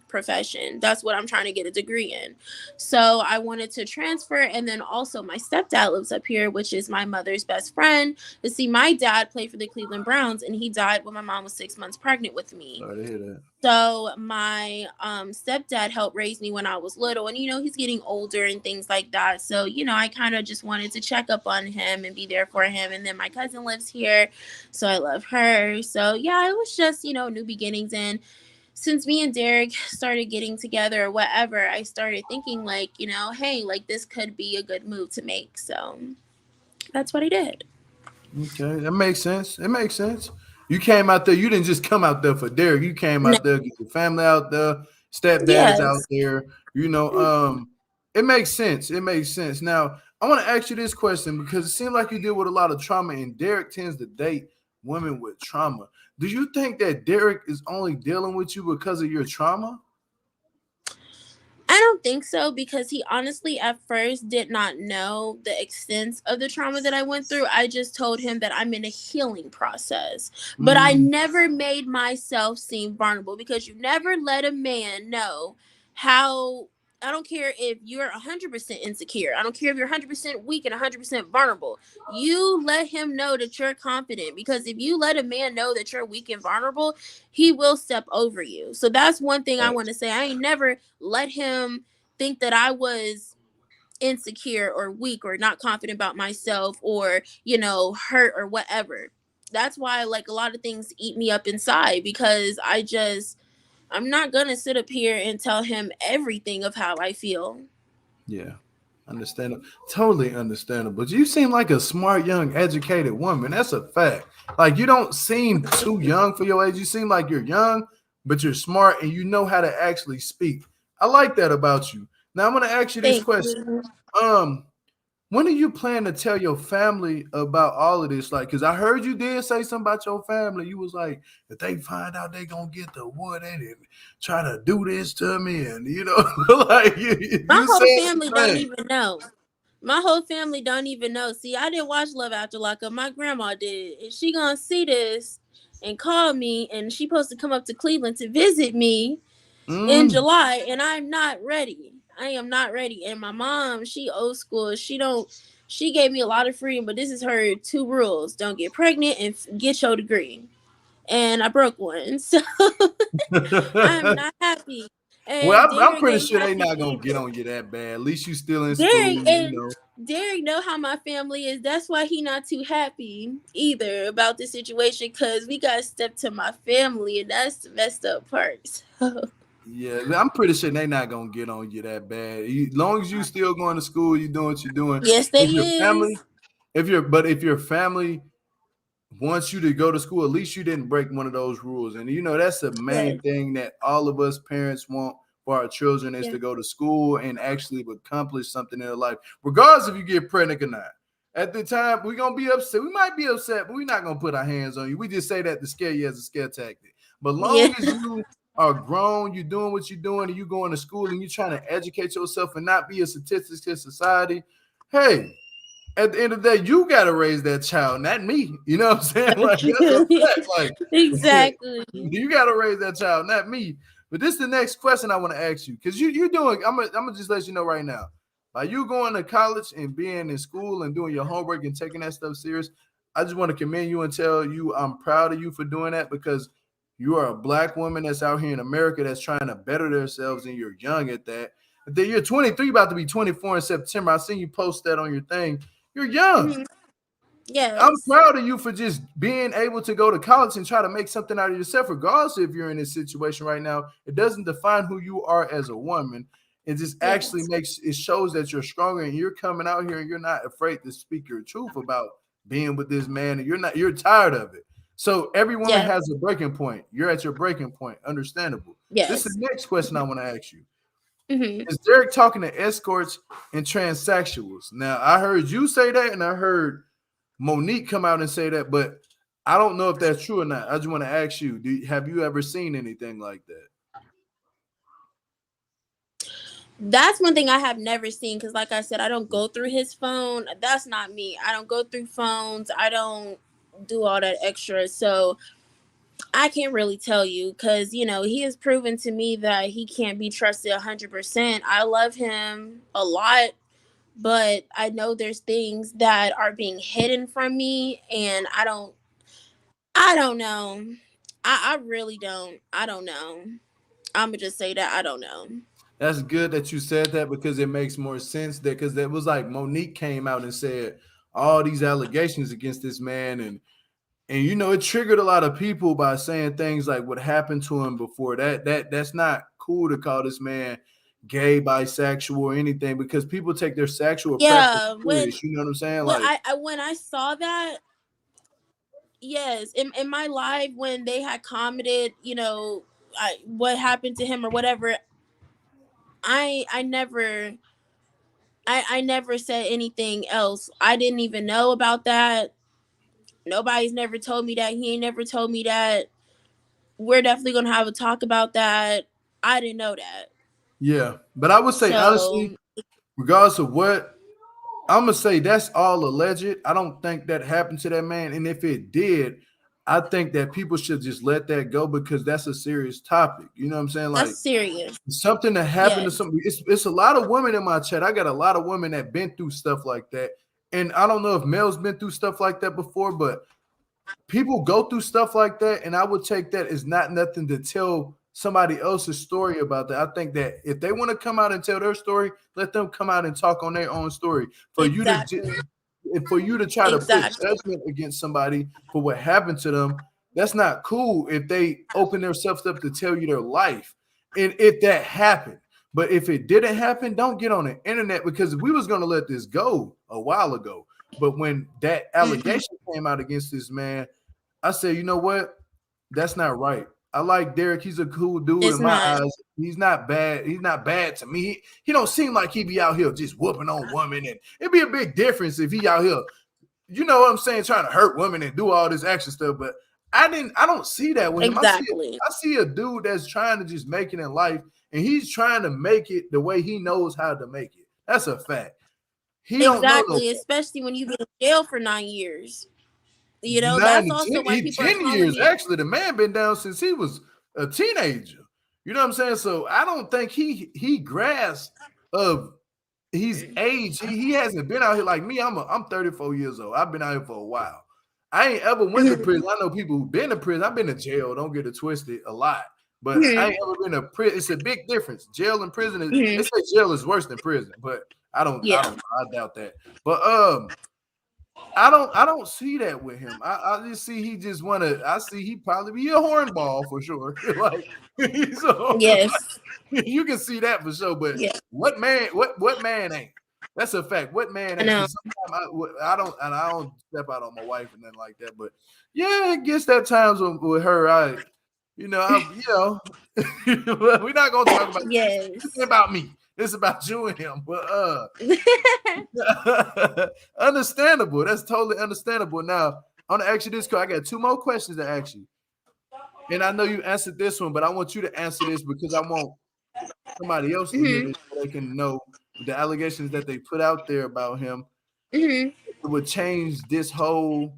profession. That's what I'm trying to get a degree in. So I wanted to transfer, and then also my stepdad lives up here, which is my mother's best friend. To see, my dad played for the Cleveland Browns, and he died when my mom was 6 months pregnant with me.
sorry to hear that.
So my stepdad helped raise me when I was little, and he's getting older and things like that. So I kind of just wanted to check up on him and be there for him. And then my cousin lives here, so I love her. So yeah, it was just new beginnings. And since me and Derek started getting together or whatever, I started thinking like hey, like this could be a good move to make. So that's what I did.
Okay, that makes sense. It makes sense. You came out there. You didn't just come out there for Derek. You came
No,
out there, get your family out there, stepdad's out
yes.
there. It makes sense. It makes sense. Now, I want to ask you this question because it seems like you deal with a lot of trauma, and Derek tends to date women with trauma. Do you think that Derek is only dealing with you because of your trauma?
I don't think so because he honestly at first did not know the extent of the trauma that I went through. I just told him that I'm in a healing process. But I
Mm,
never made myself seem vulnerable because you never let a man know how. I don't care if you're 100% insecure. I don't care if you're 100% weak and 100% vulnerable. You let him know that you're confident because if you let a man know that you're weak and vulnerable, he will step over you. So that's one thing I want to say. I ain't never let him think that I was insecure or weak or not confident about myself or, hurt or whatever. That's why like a lot of things eat me up inside because I'm not going to sit up here and tell him everything of how I feel.
yeah. Understandable. Totally understandable. But you seem like a smart, young, educated woman. That's a fact. Like you don't seem too young for your age. You seem like you're young, but you're smart and you know how to actually speak. I like that about you. Now I'm gonna ask you this
Thank
question.
you.
Um, when do you plan to tell your family about all of this? Like, because I heard you did say something about your family. You was like, if they find out they gonna get the wood and try to do this to me, and like
My
you
whole
said
family
some
don't
things.
even know. My whole family don't even know. See, I didn't watch Love After Lockup. My grandma did. And she gonna see this and call me and she supposed to come up to Cleveland to visit me in
Mm.
July and I'm not ready. I am not ready. And my mom, she old school. She gave me a lot of freedom, but this is her two rules. Don't get pregnant and get your degree. And I broke one. So I'm
Well,
not happy. And
I'm
Derek
pretty
ain't
sure they
happy
not gonna get
either.
on you that bad. At least you still in
Derek
school,
and Derek know how my family is. That's why he not too happy either about the situation because we got stepped to my family and that's the messed up part. So,
Yeah, I'm pretty sure they not gonna get on you that bad. Long as you still going to school, you doing what you're doing.
yes, they
If your family,
is.
if your family wants you to go to school, at least you didn't break one of those rules. And that's the main
Yes.
thing that all of us parents want for our children is
Yeah.
to go to school and actually accomplish something in their life, regardless if you get pregnant or not. At the time, we're gonna be upset. We might be upset, but we're not gonna put our hands on you. We just say that to scare you as a scare tactic. But
Yeah.
long as you are grown, you're doing what you're doing, and you going to school and you're trying to educate yourself and not be a statistic to society, hey, at the end of the day, you got to raise that child, not me. You know what I'm saying? Like that's a fact. Like
Exactly.
you got to raise that child, not me. But this is the next question I want to ask you because you're doing. I'm gonna just let you know right now. By you going to college and being in school and doing your homework and taking that stuff serious, I just want to commend you and tell you I'm proud of you for doing that because you are a black woman that's out here in America that's trying to better themselves and you're young at that. Then you're 23, about to be 24 in September. I seen you post that on your thing. You're young.
Mhm.
I'm
Yes.
proud of you for just being able to go to college and try to make something out of yourself, regardless if you're in this situation right now. It doesn't define who you are as a woman. It just actually
Yes.
shows that you're stronger and you're coming out here and you're not afraid to speak your truth about being with this man and you're tired of it. So every woman
Yes.
has a breaking point. You're at your breaking point. Understandable. This is
Yes.
the next question I want to ask you.
Mm-hmm.
Is Derek talking to escorts and transsexuals? Now, I heard you say that, and I heard Monique come out and say that, but I don't know if that's true or not. I just want to ask you, have you ever seen anything like that?
That's one thing I have never seen because, like I said, I don't go through his phone. That's not me. I don't go through phones. I don't do all that extra. So I can't really tell you because, he has proven to me that he can't be trusted 100%. I love him a lot, but I know there's things that are being hidden from me, and I don't know. I really don't. I don't know. I'm gonna just say that I don't know.
That's good that you said that because it makes more sense that because it was like Monique came out and said all these allegations against this man and it triggered a lot of people by saying things like what happened to him before that's not cool to call this man gay, bisexual, or anything because people take their sexual preference
Yeah,
serious. You know what I'm saying? Like,
when I saw that, yes, in my live when they had commented, what happened to him or whatever, I never I never said anything else. I didn't even know about that. Nobody's never told me that. He ain't never told me that. We're definitely gonna have a talk about that. I didn't know that.
yeah, but I would say honestly,
So
regardless of what, I'm gonna say that's all alleged. I don't think that happened to that man, and if it did, I think that people should just let that go because that's a serious topic. You know what I'm saying?
that's
Like
serious.
something that happened to
Yes.
somebody. It's a lot of women in my chat. I got a lot of women that been through stuff like that, and I don't know if Mel's been through stuff like that before, but people go through stuff like that, and I would take that as not nothing to tell somebody else's story about that. I think that if they want to come out and tell their story, let them come out and talk on their own story.
Exactly.
For you to try to put
Exactly.
judgment against somebody for what happened to them, that's not cool. If they open themselves up to tell you their life, and if that happened. But if it didn't happen, don't get on the internet because we was gonna let this go a while ago. But when that
Mm-hmm.
allegation came out against this man, I said, you know what? That's not right. I like Derek. He's a cool dude
It's
in my
not.
eyes. He's not bad. He's not bad to me. He don't seem like he be out here just whooping on women. And it'd be a big difference if he out here, you know what I'm saying, trying to hurt women and do all this action stuff. But I don't see that with him.
Exactly.
I see a dude that's trying to just make it in life, and he's trying to make it the way he knows how to make it. That's a fact. He don't know no
Exactly. Especially when you've been in jail for 9 years.
nine
That's
to
also
10,
why people are
10
calling
years.
me.
Actually, the man been down since he was a teenager. You know what I'm saying? So I don't think he grasps of he's age. He hasn't been out here like me. I'm 34 years old. I've been out here for a while. I ain't ever went to prison. I know people who've been to prison. I've been to jail. Don't get it twisted a lot. But I
Mhm.
ain't ever been to prison. It's a big difference. Jail and prison is they
Mhm.
say jail is worse than prison, but I
Yeah.
don't I doubt that. But I don't see that with him. I just see he just wanna I see he probably be a hornball for sure. Like so
Yes.
you can see that for sure. But
Yeah.
what man ain't? That's a fact. What man
I
ain't?
know.
Because sometimes I don't step out on my wife and nothing like that. But yeah, it gets that times with her. We're not gonna talk about this
Yes.
ain't about me. It's about you and him. But understandable. That's totally understandable. Now, I'm gonna ask you this, I got two more questions to ask you. And I know you answered this one, but I want you to answer this because I want somebody else to hear
Mhm.
this so they can know the allegations that they put out there about him.
Mhm.
It would change this whole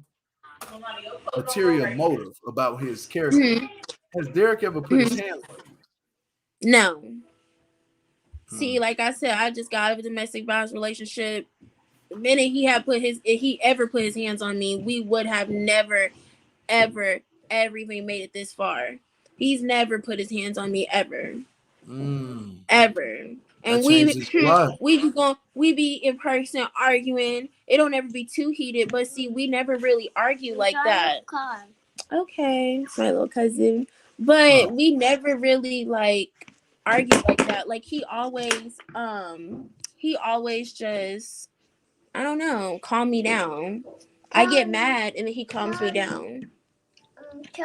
material motive about his character.
Mhm.
Has Derek ever put his
Mhm.
hands on you?
No. See,
Hmm.
like I said, I just got out of a domestic violence relationship. The minute if he ever put his hands on me, we would have never, ever, ever even made it this far. He's never put his hands on me ever.
Mm.
Ever. And
changes a lot.
we be in person arguing. It don't ever be too heated, but see, we never really argue like that. Okay, my little cousin. But we never really like argue like that. Like he always just, I don't know, calm me down. I get mad and then he calms me down.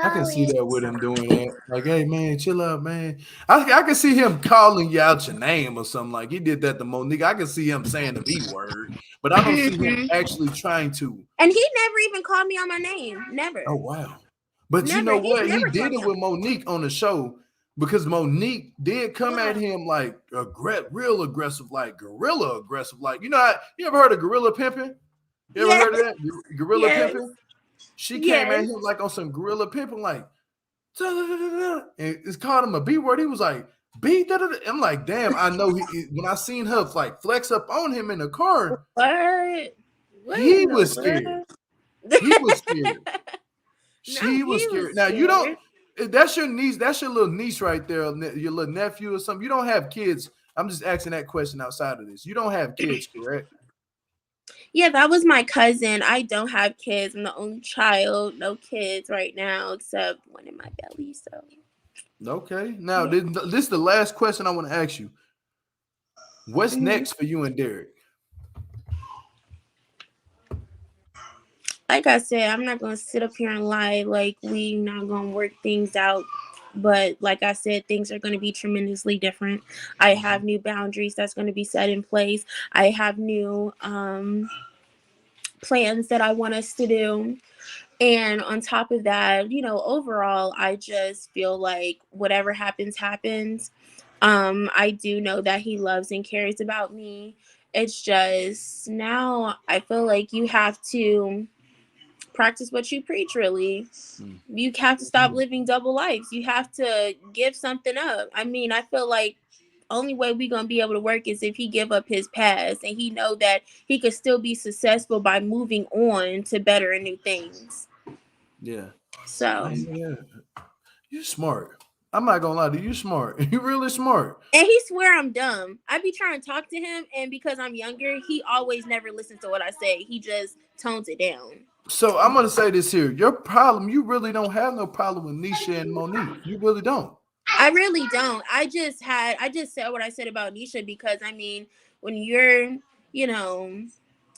I can see that with him doing that. Like, hey man, chill out, man. I can see him calling you out your name or something. Like he did that to Monique. I can see him saying the V word, but I don't see him actually trying to.
And he never even called me on my name. Never.
Oh wow. But
Never.
you know what?
He's
He
never
did
called
it
me
with Monique on the show because Monique did come at him like real aggressive, like gorilla aggressive. Like, you know how, you ever heard of gorilla pimping? You ever heard of that? Gorilla pimping? She came at him like on some gorilla pimping, like, and it's called him a B word. He was like, B. I'm like, damn, I know. When I seen her like flex up on him in the car, he was scared. He was scared. She was scared. Now you don't. That's your niece. That's your little niece right there. Your little nephew or something. You don't have kids. I'm just asking that question outside of this. You don't have kids, correct?
Yeah, that was my cousin. I don't have kids. I'm the only child. No kids right now, except one in my belly. So.
Okay. Now this is the last question I want to ask you. What's next for you and Derek?
Like I said, I'm not gonna sit up here and lie like we not gonna work things out. But like I said, things are going to be tremendously different. I have new boundaries that's going to be set in place. I have new plans that I want us to do. And on top of that, you know, overall, I just feel like whatever happens, happens. I do know that he loves and cares about me. It's just now I feel like you have to practice what you preach, really. You have to stop living double lives. You have to give something up. I mean, I feel like only way we're gonna be able to work is if he give up his past and he know that he could still be successful by moving on to better and new things.
Yeah.
So
yeah. You're smart. I'm not gonna lie to you. You're smart. You're really smart.
And he swear I'm dumb. I be trying to talk to him, and because I'm younger, he always never listens to what I say. He just tones it down.
So I'm gonna say this here. Your problem, you really don't have no problem with Nisha and Monique. You really don't.
I really don't. I just said what I said about Nisha because I mean, when you're, you know,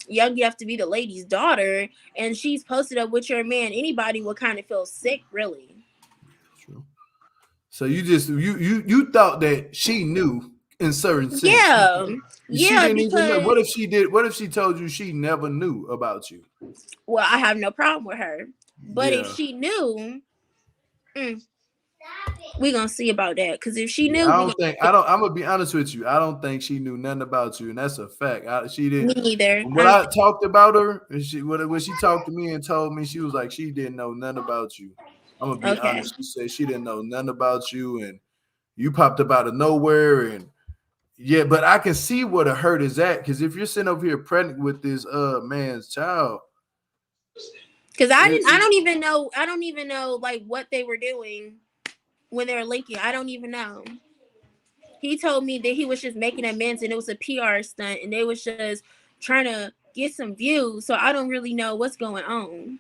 young, you have to be the lady's daughter, and she's posted up with your man. Anybody would kind of feel sick, really. True.
So you just you thought that she knew in certain sense.
Yeah.
She didn't even know. What if she did? What if she told you she never knew about you?
Well, I have no problem with her. But if she knew, we're gonna see about that. Because if she knew,
I'm gonna be honest with you. I don't think she knew nothing about you, and that's a fact. She didn't.
Me neither.
When I talked about her, when she talked to me and told me, she was like she didn't know nothing about you. I'm gonna be honest. She said she didn't know nothing about you, and you popped up out of nowhere, and yeah. But I can see where the hurt is at, because if you're sitting over here pregnant with this man's child.
Because I don't even know like what they were doing when they were linking. I don't even know. He told me that he was just making amends and it was a PR stunt and they was just trying to get some views. So I don't really know what's going on.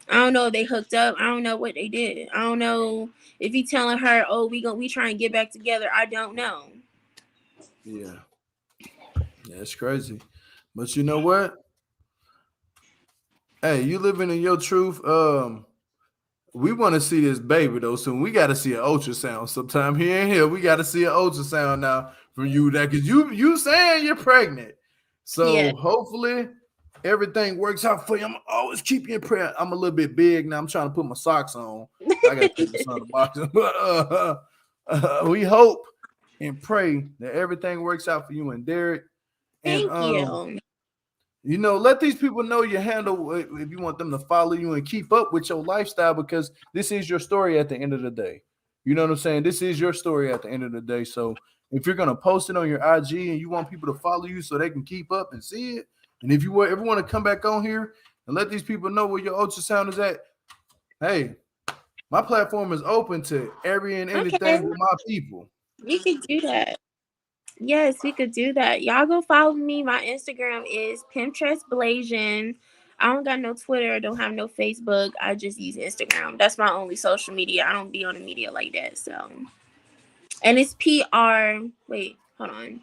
I don't know if they hooked up. I don't know what they did. I don't know if he telling her, oh, we try and get back together. I don't know.
Yeah, it's crazy. But you know what? Hey, you living in your truth. We want to see this baby though soon. We got to see an ultrasound sometime here and here. We got to see an ultrasound now from you, that because you saying you're pregnant. So hopefully everything works out for you. I'm always keep you in prayer. I'm a little bit big now. I'm trying to put my socks on. I got to put this on the box. But we hope and pray that everything works out for you and Derek. And,
Thank you.
You know, let these people know your handle if you want them to follow you and keep up with your lifestyle, because this is your story at the end of the day. You know what I'm saying? This is your story at the end of the day. So if you're going to post it on your IG and you want people to follow you so they can keep up and see it, and if you ever want to come back on here and let these people know where your ultrasound is at, hey, my platform is open to every and anything with my people.
You can do that. Yes, we could do that. Y'all go follow me. My Instagram is Pinterest Blasian. I don't got no Twitter. I don't have no Facebook. I just use Instagram. That's my only social media. I don't be on the media like that. So, and it's PR. Wait, hold on.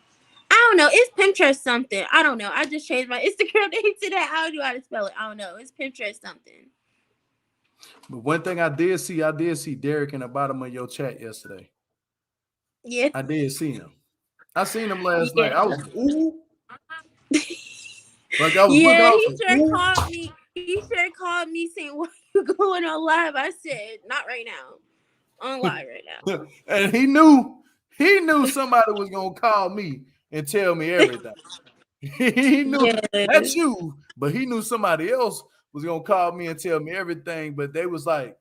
I don't know. It's Pinterest something. I don't know. I just changed my Instagram name to that. I don't know how to spell it. I don't know. It's Pinterest something.
But one thing I did see Derek in the bottom of your chat yesterday.
Yeah.
I did see him. I seen him last night.
Yeah.
I was ooh. Like I was looking
Yeah,
out.
he sure called me. He sure called me saying, "Why you going on live?" I said, "Not right now. On live right now."
And he knew somebody was gonna call me and tell me everything. He knew that's
Yes.
you, but he knew somebody else was gonna call me and tell me everything. But they was like,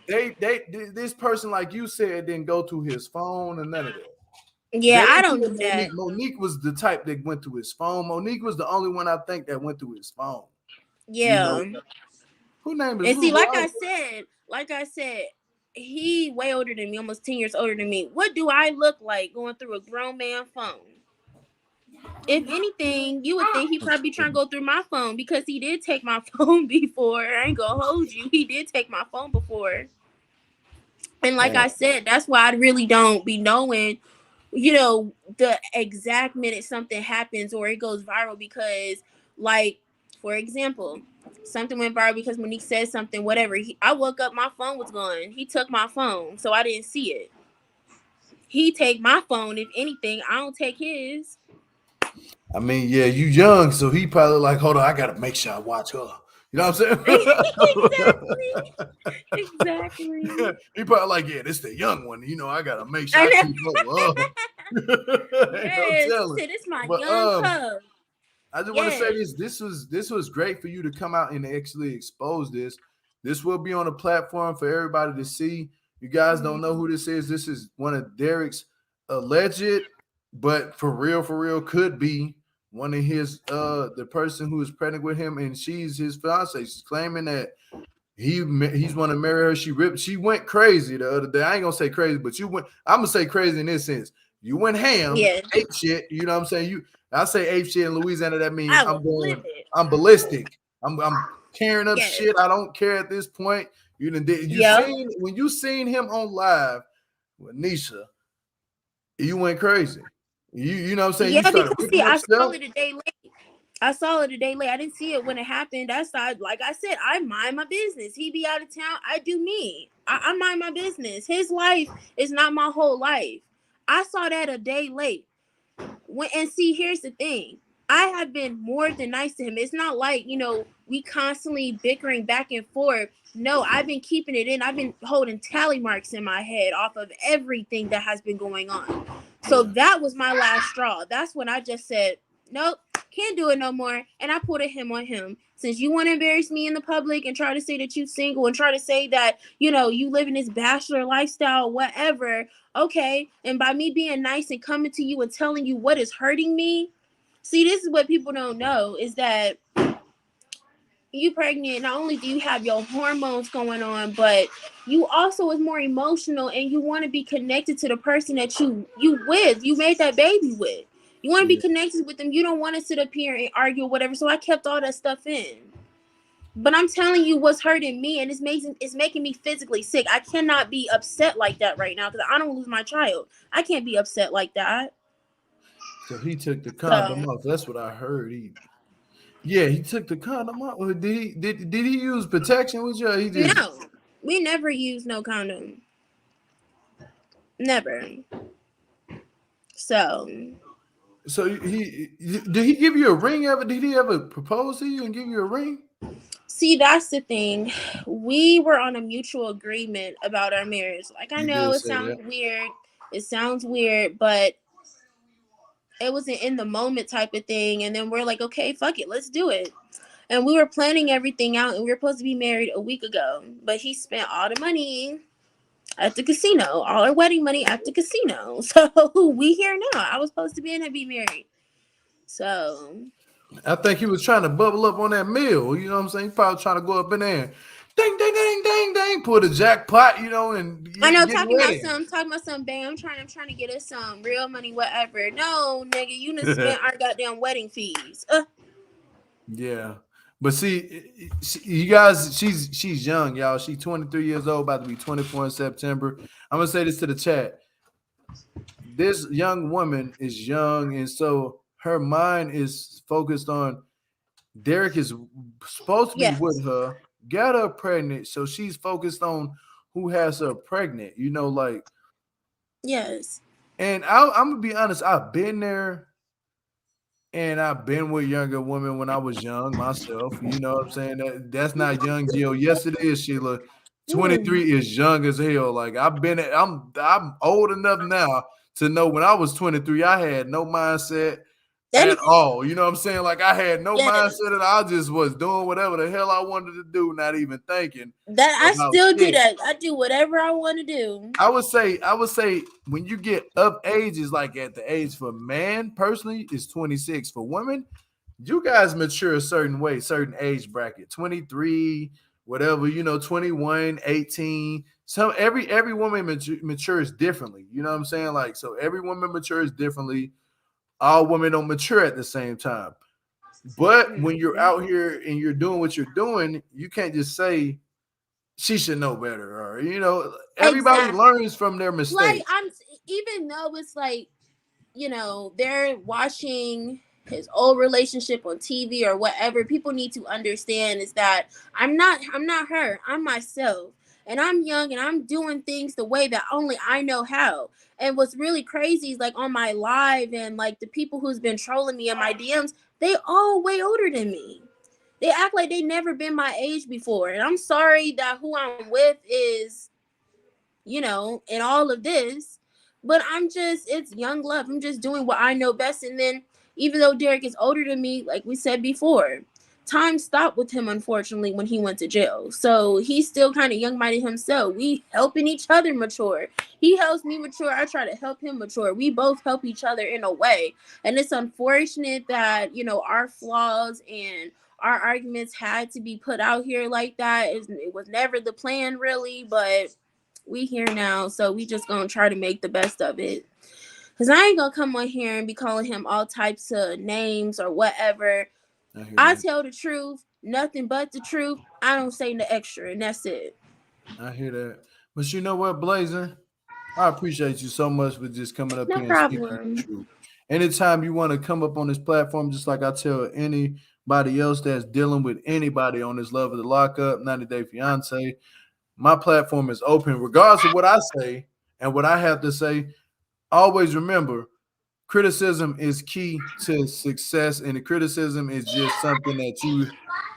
this person, like you said, didn't go to his phone and none of that.
Yeah, I don't do that.
Monique was the type that went to his phone. Monique was the only one I think that went to his phone.
Yeah.
You know, who name is
And see,
who?
like I said, he way older than me, almost 10 years older than me. What do I look like going through a grown man phone? If anything, you would think he probably trying to go through my phone because he did take my phone before. I ain't gonna hold you. He did take my phone before. And like I said, that's why I really don't be knowing, the exact minute something happens or it goes viral because, like, for example, something went viral because Monique said something, whatever. I woke up, my phone was gone. He took my phone, so I didn't see it. He take my phone. If anything, I don't take his.
I mean, yeah, you young, so he probably like, hold on, I gotta make sure I watch her. You know what I'm saying?
Exactly.
He probably like, yeah, this the young one. I gotta make sure I keep up with her.
Yes, he said, "It's my young cub."
I just want to say this. This was great for you to come out and actually expose this. This will be on a platform for everybody to see. You guys don't know who this is. This is one of Derek's alleged, but for real, could be one of his the person who is pregnant with him, and she's his fiance. She's claiming that he's want to marry her. She went crazy the other day. I ain't gonna say crazy, but I'm gonna say crazy in this sense. You went ham, ape shit. You know what I'm saying? I say ape shit in Louisiana. That means I'm ballistic. I'm tearing up shit. I don't care at this point. When you seen him on live with Nisha, you went crazy. You know what I'm saying?
Yeah,
you started
because I saw it a day late. I didn't see it when it happened. Like I said, I mind my business. He be out of town. I do me. I mind my business. His life is not my whole life. I saw that a day late. And see, here's the thing. I have been more than nice to him. It's not like, we constantly bickering back and forth. No, I've been keeping it in. I've been holding tally marks in my head off of everything that has been going on. So that was my last straw. That's when I just said, nope, can't do it no more. And I put a him on him. Since you want to embarrass me in the public and try to say that you single and try to say that, you live in this bachelor lifestyle, whatever. Okay. And by me being nice and coming to you and telling you what is hurting me. See, this is what people don't know is that you pregnant, not only do you have your hormones going on, but you also is more emotional and you want to be connected to the person that you made that baby with. You want to be connected with them. You don't want to sit up here and argue or whatever. So I kept all that stuff in. But I'm telling you what's hurting me, and it's making me physically sick. I cannot be upset like that right now because I don't lose my child. I can't be upset like that.
So he took the condom off. That's what I heard. He took the condom off. Did he use protection with you?
No, we never use no condom. Never. So
did he give you a ring ever? Did he ever propose to you and give you a ring?
See, that's the thing. We were on a mutual agreement about our marriage. Like, I know it sounds weird. It sounds weird, but it was an in the moment type of thing. And then we're like, okay, fuck it, let's do it. And we were planning everything out, and we were supposed to be married a week ago. But he spent all the money at the casino, all our wedding money at the casino. So we here now. I was supposed to be in and be married. So
I think he was trying to bubble up on that meal. You know what I'm saying? He probably trying to go up in there and ding, ding, ding, ding, ding, pull the jackpot, you know, and
I know,
get
talking
ready.
about some bang. I'm trying to get us some real money, whatever. No, nigga, you done spent our goddamn wedding fees.
Yeah. But see, you guys, she's young, y'all. She's 23 years old, about to be 24 in September. I'm gonna say this to the chat. This young woman is young, and so her mind is focused on Derek is supposed to be
Yes.
with her, got her pregnant, so she's focused on who has her pregnant, you know, like.
Yes.
And I'm gonna be honest, I've been there. And I've been with younger women when I was young myself. You know what I'm saying? That's not young, Jill. Yes, it is, Sheila. 23 is young as hell. Like I'm old enough now to know when I was 23, I had no mindset at all. You know what I'm saying? Like I had no mindset, and I just was doing whatever the hell I wanted to do, not even thinking.
That I still
shit.
do that. I do whatever I want to do.
I would say when you get of ages, like at the age for man personally is 26. For women, you guys mature a certain way, certain age bracket, 23, whatever, you know, 21, 18. So every woman matures differently. You know what I'm saying? Like, so every woman matures differently. All women don't mature at the same time. But when you're out here and you're doing what you're doing, you can't just say she should know better, or you know, everybody learns from their mistakes.
Like even though it's like, you know, they're watching his old relationship on TV or whatever, people need to understand is that I'm not her. I'm myself. And I'm young and I'm doing things the way that only I know how. And what's really crazy is like on my live and like the people who's been trolling me in my DMs, they all way older than me. They act like they never been my age before. And I'm sorry that who I'm with is, you know, in all of this. But it's young love. I'm just doing what I know best. And then even though Derek is older than me, like we said before, time stopped with him, unfortunately, when he went to jail. So he's still kind of young-minded himself. We helping each other mature. He helps me mature. I try to help him mature. We both help each other in a way. And it's unfortunate that, you know, our flaws and our arguments had to be put out here like that. It was never the plan, really, but we here now, so we just gonna try to make the best of it. Because I ain't gonna come on here and be calling him all types of names or whatever. I tell the truth, nothing but the truth. I don't say the extra, and that's it.
I hear that. But you know what, Blazer? I appreciate you so much for just coming up
No
here and speaking
problem.
the truth. Anytime you want to come up on this platform, just like I tell anybody else that's dealing with anybody on this Love of the Lockup, 90 Day Fiancé, my platform is open, regardless of what I say and what I have to say. Always remember, criticism is key to success, and the criticism is just something that you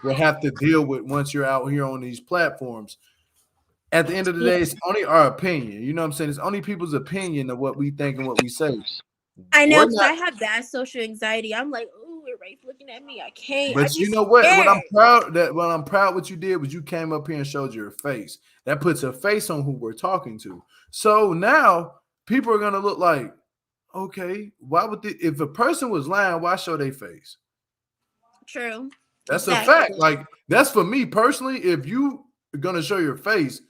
will have to deal with once you're out here on these platforms. At the end of the day, it's only our opinion. You know what I'm saying? It's only people's opinion of what we think and what we say.
I know, because I have bad social anxiety. I'm like, ooh, Rafe's looking at me. I can't.
But you know what? What I'm proud what you did was you came up here and showed your face. That puts a face on who we're talking to. So now people are gonna look like, okay, why would if a person was lying, why show their face?
True.
That's a fact. Like, that's for me personally. If you are gonna show your face,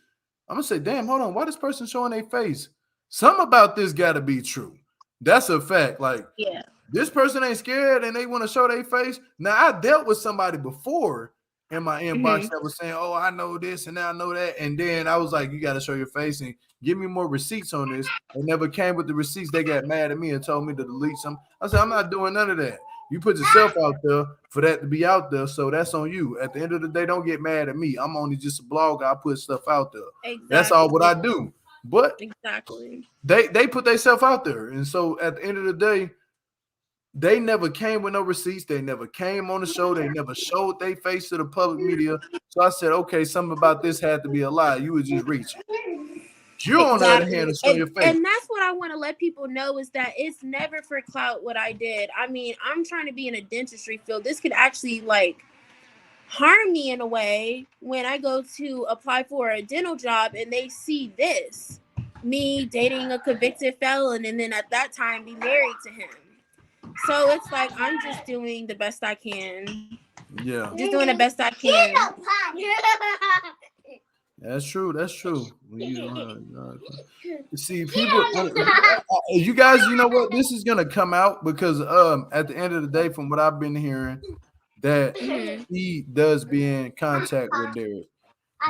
I'm gonna say, damn, hold on, why this person showing their face? Something about this gotta be true. That's a fact. Like,
yeah,
this person ain't scared and they want to show their face. Now, I dealt with somebody before in my inbox that was saying, oh, I know this and I know that. And then I was like, you got to show your face and give me more receipts on this. They never came with the receipts. They got mad at me and told me to delete some. I said, I'm not doing none of that. You put yourself out there for that to be out there. So that's on you. At the end of the day, don't get mad at me. I'm only just a blogger. I put stuff out there. Exactly. That's all what I do. But they put themselves out there. And so at the end of the day, they never came with no receipts. They never came on the show. They never showed their face to the public media. So I said, okay, something about this had to be a lie. You were just reaching. You on the other hand, show your face.
And that's what I want to let people know is that it's never for clout what I did. I mean, I'm trying to be in a dentistry field. This could actually like harm me in a way when I go to apply for a dental job and they see this, me dating a convicted felon, and then at that time be married to him. So it's like I'm just doing the best I can.
Yeah.
Just doing the best I can.
That's true. That's true. When you see people, you guys, you know what? This is gonna come out because at the end of the day, from what I've been hearing, that he does be in contact with Derek.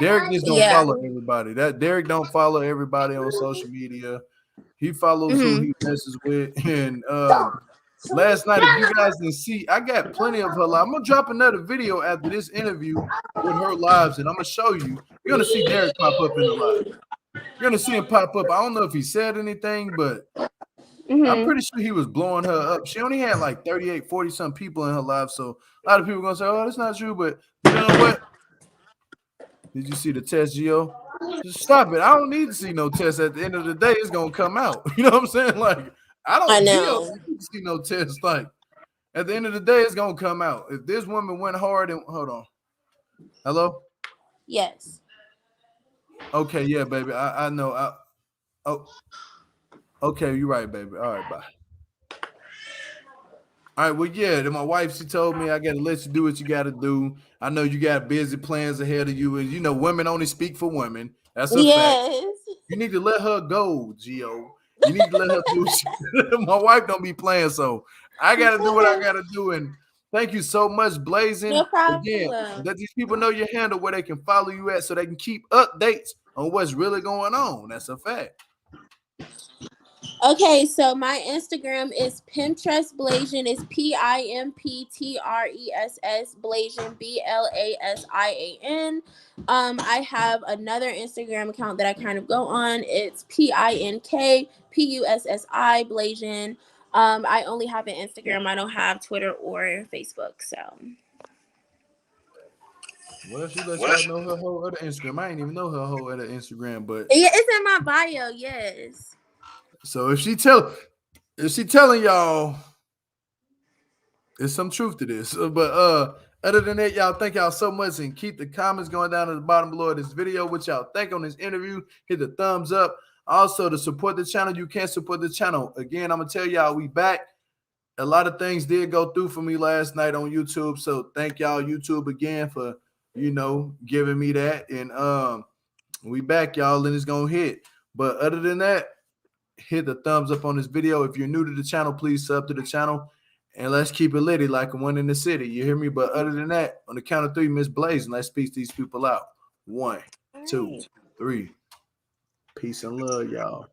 Derek just don't
Yeah.
follow everybody. That Derek don't follow everybody on social media. He follows who he messes with. And last night, if you guys didn't see, I got plenty of her live. I'm gonna drop another video after this interview with her lives, and I'm gonna show you. You're gonna see Derek pop up in the live. You're gonna see him pop up. I don't know if he said anything, but I'm pretty sure he was blowing her up. She only had like 38, 40 some people in her live. So a lot of people are gonna say, oh, that's not true. But you know what? Did you see the test, Gio? Just stop it. I don't need to see no test. At the end of the day, it's gonna come out. You know what I'm saying? Like,
I
Gio
know.
don't need to see no test. Like, at the end of the day, it's gonna come out. If this woman went hard and hold on. Hello?
Yes.
Okay, yeah, baby. I know. Okay, you're right, baby. All right, bye. All right, well, yeah, then my wife, she told me I gotta let you do what you gotta do. I know you got busy plans ahead of you, and you know, women only speak for women. That's a fact.
Yes.
You need to let her go, Gio. You need to let her do my wife don't be playing, so I gotta do what I gotta do. And thank you so much, Blazing.
No
Again,
problem.
let these people know your handle where they can follow you at so they can keep updates on what's really going on. That's a fact.
Okay, so my Instagram is Pinterest Blasian. It's PIMPTRESS Blasian BLASIAN. I have another Instagram account that I kind of go on. It's PINKPUSSI Blasian. I only have an Instagram. I don't have Twitter or Facebook. So.
Well, she let y'all know her whole other Instagram. I ain't even know her whole other Instagram, but
Yeah, it's in my bio. Yes.
so if she telling y'all, there's some truth to this. But other than that, y'all, thank y'all so much, and keep the comments going down at the bottom below of this video. What y'all think on this interview? Hit the thumbs up. Also, to support the channel, you can support the channel. Again, I'm gonna tell y'all, we back. A lot of things did go through for me last night on YouTube, so thank y'all YouTube again for giving me that. And we back, y'all, and it's gonna hit. But other than that, hit the thumbs up on this video. If you're new to the channel, please sub to the channel. And let's keep it litty like one in the city. You hear me? But other than that, on the count of 3, Miss Blazing, let's speak these people out. 1, 2, 3. Peace and love, y'all.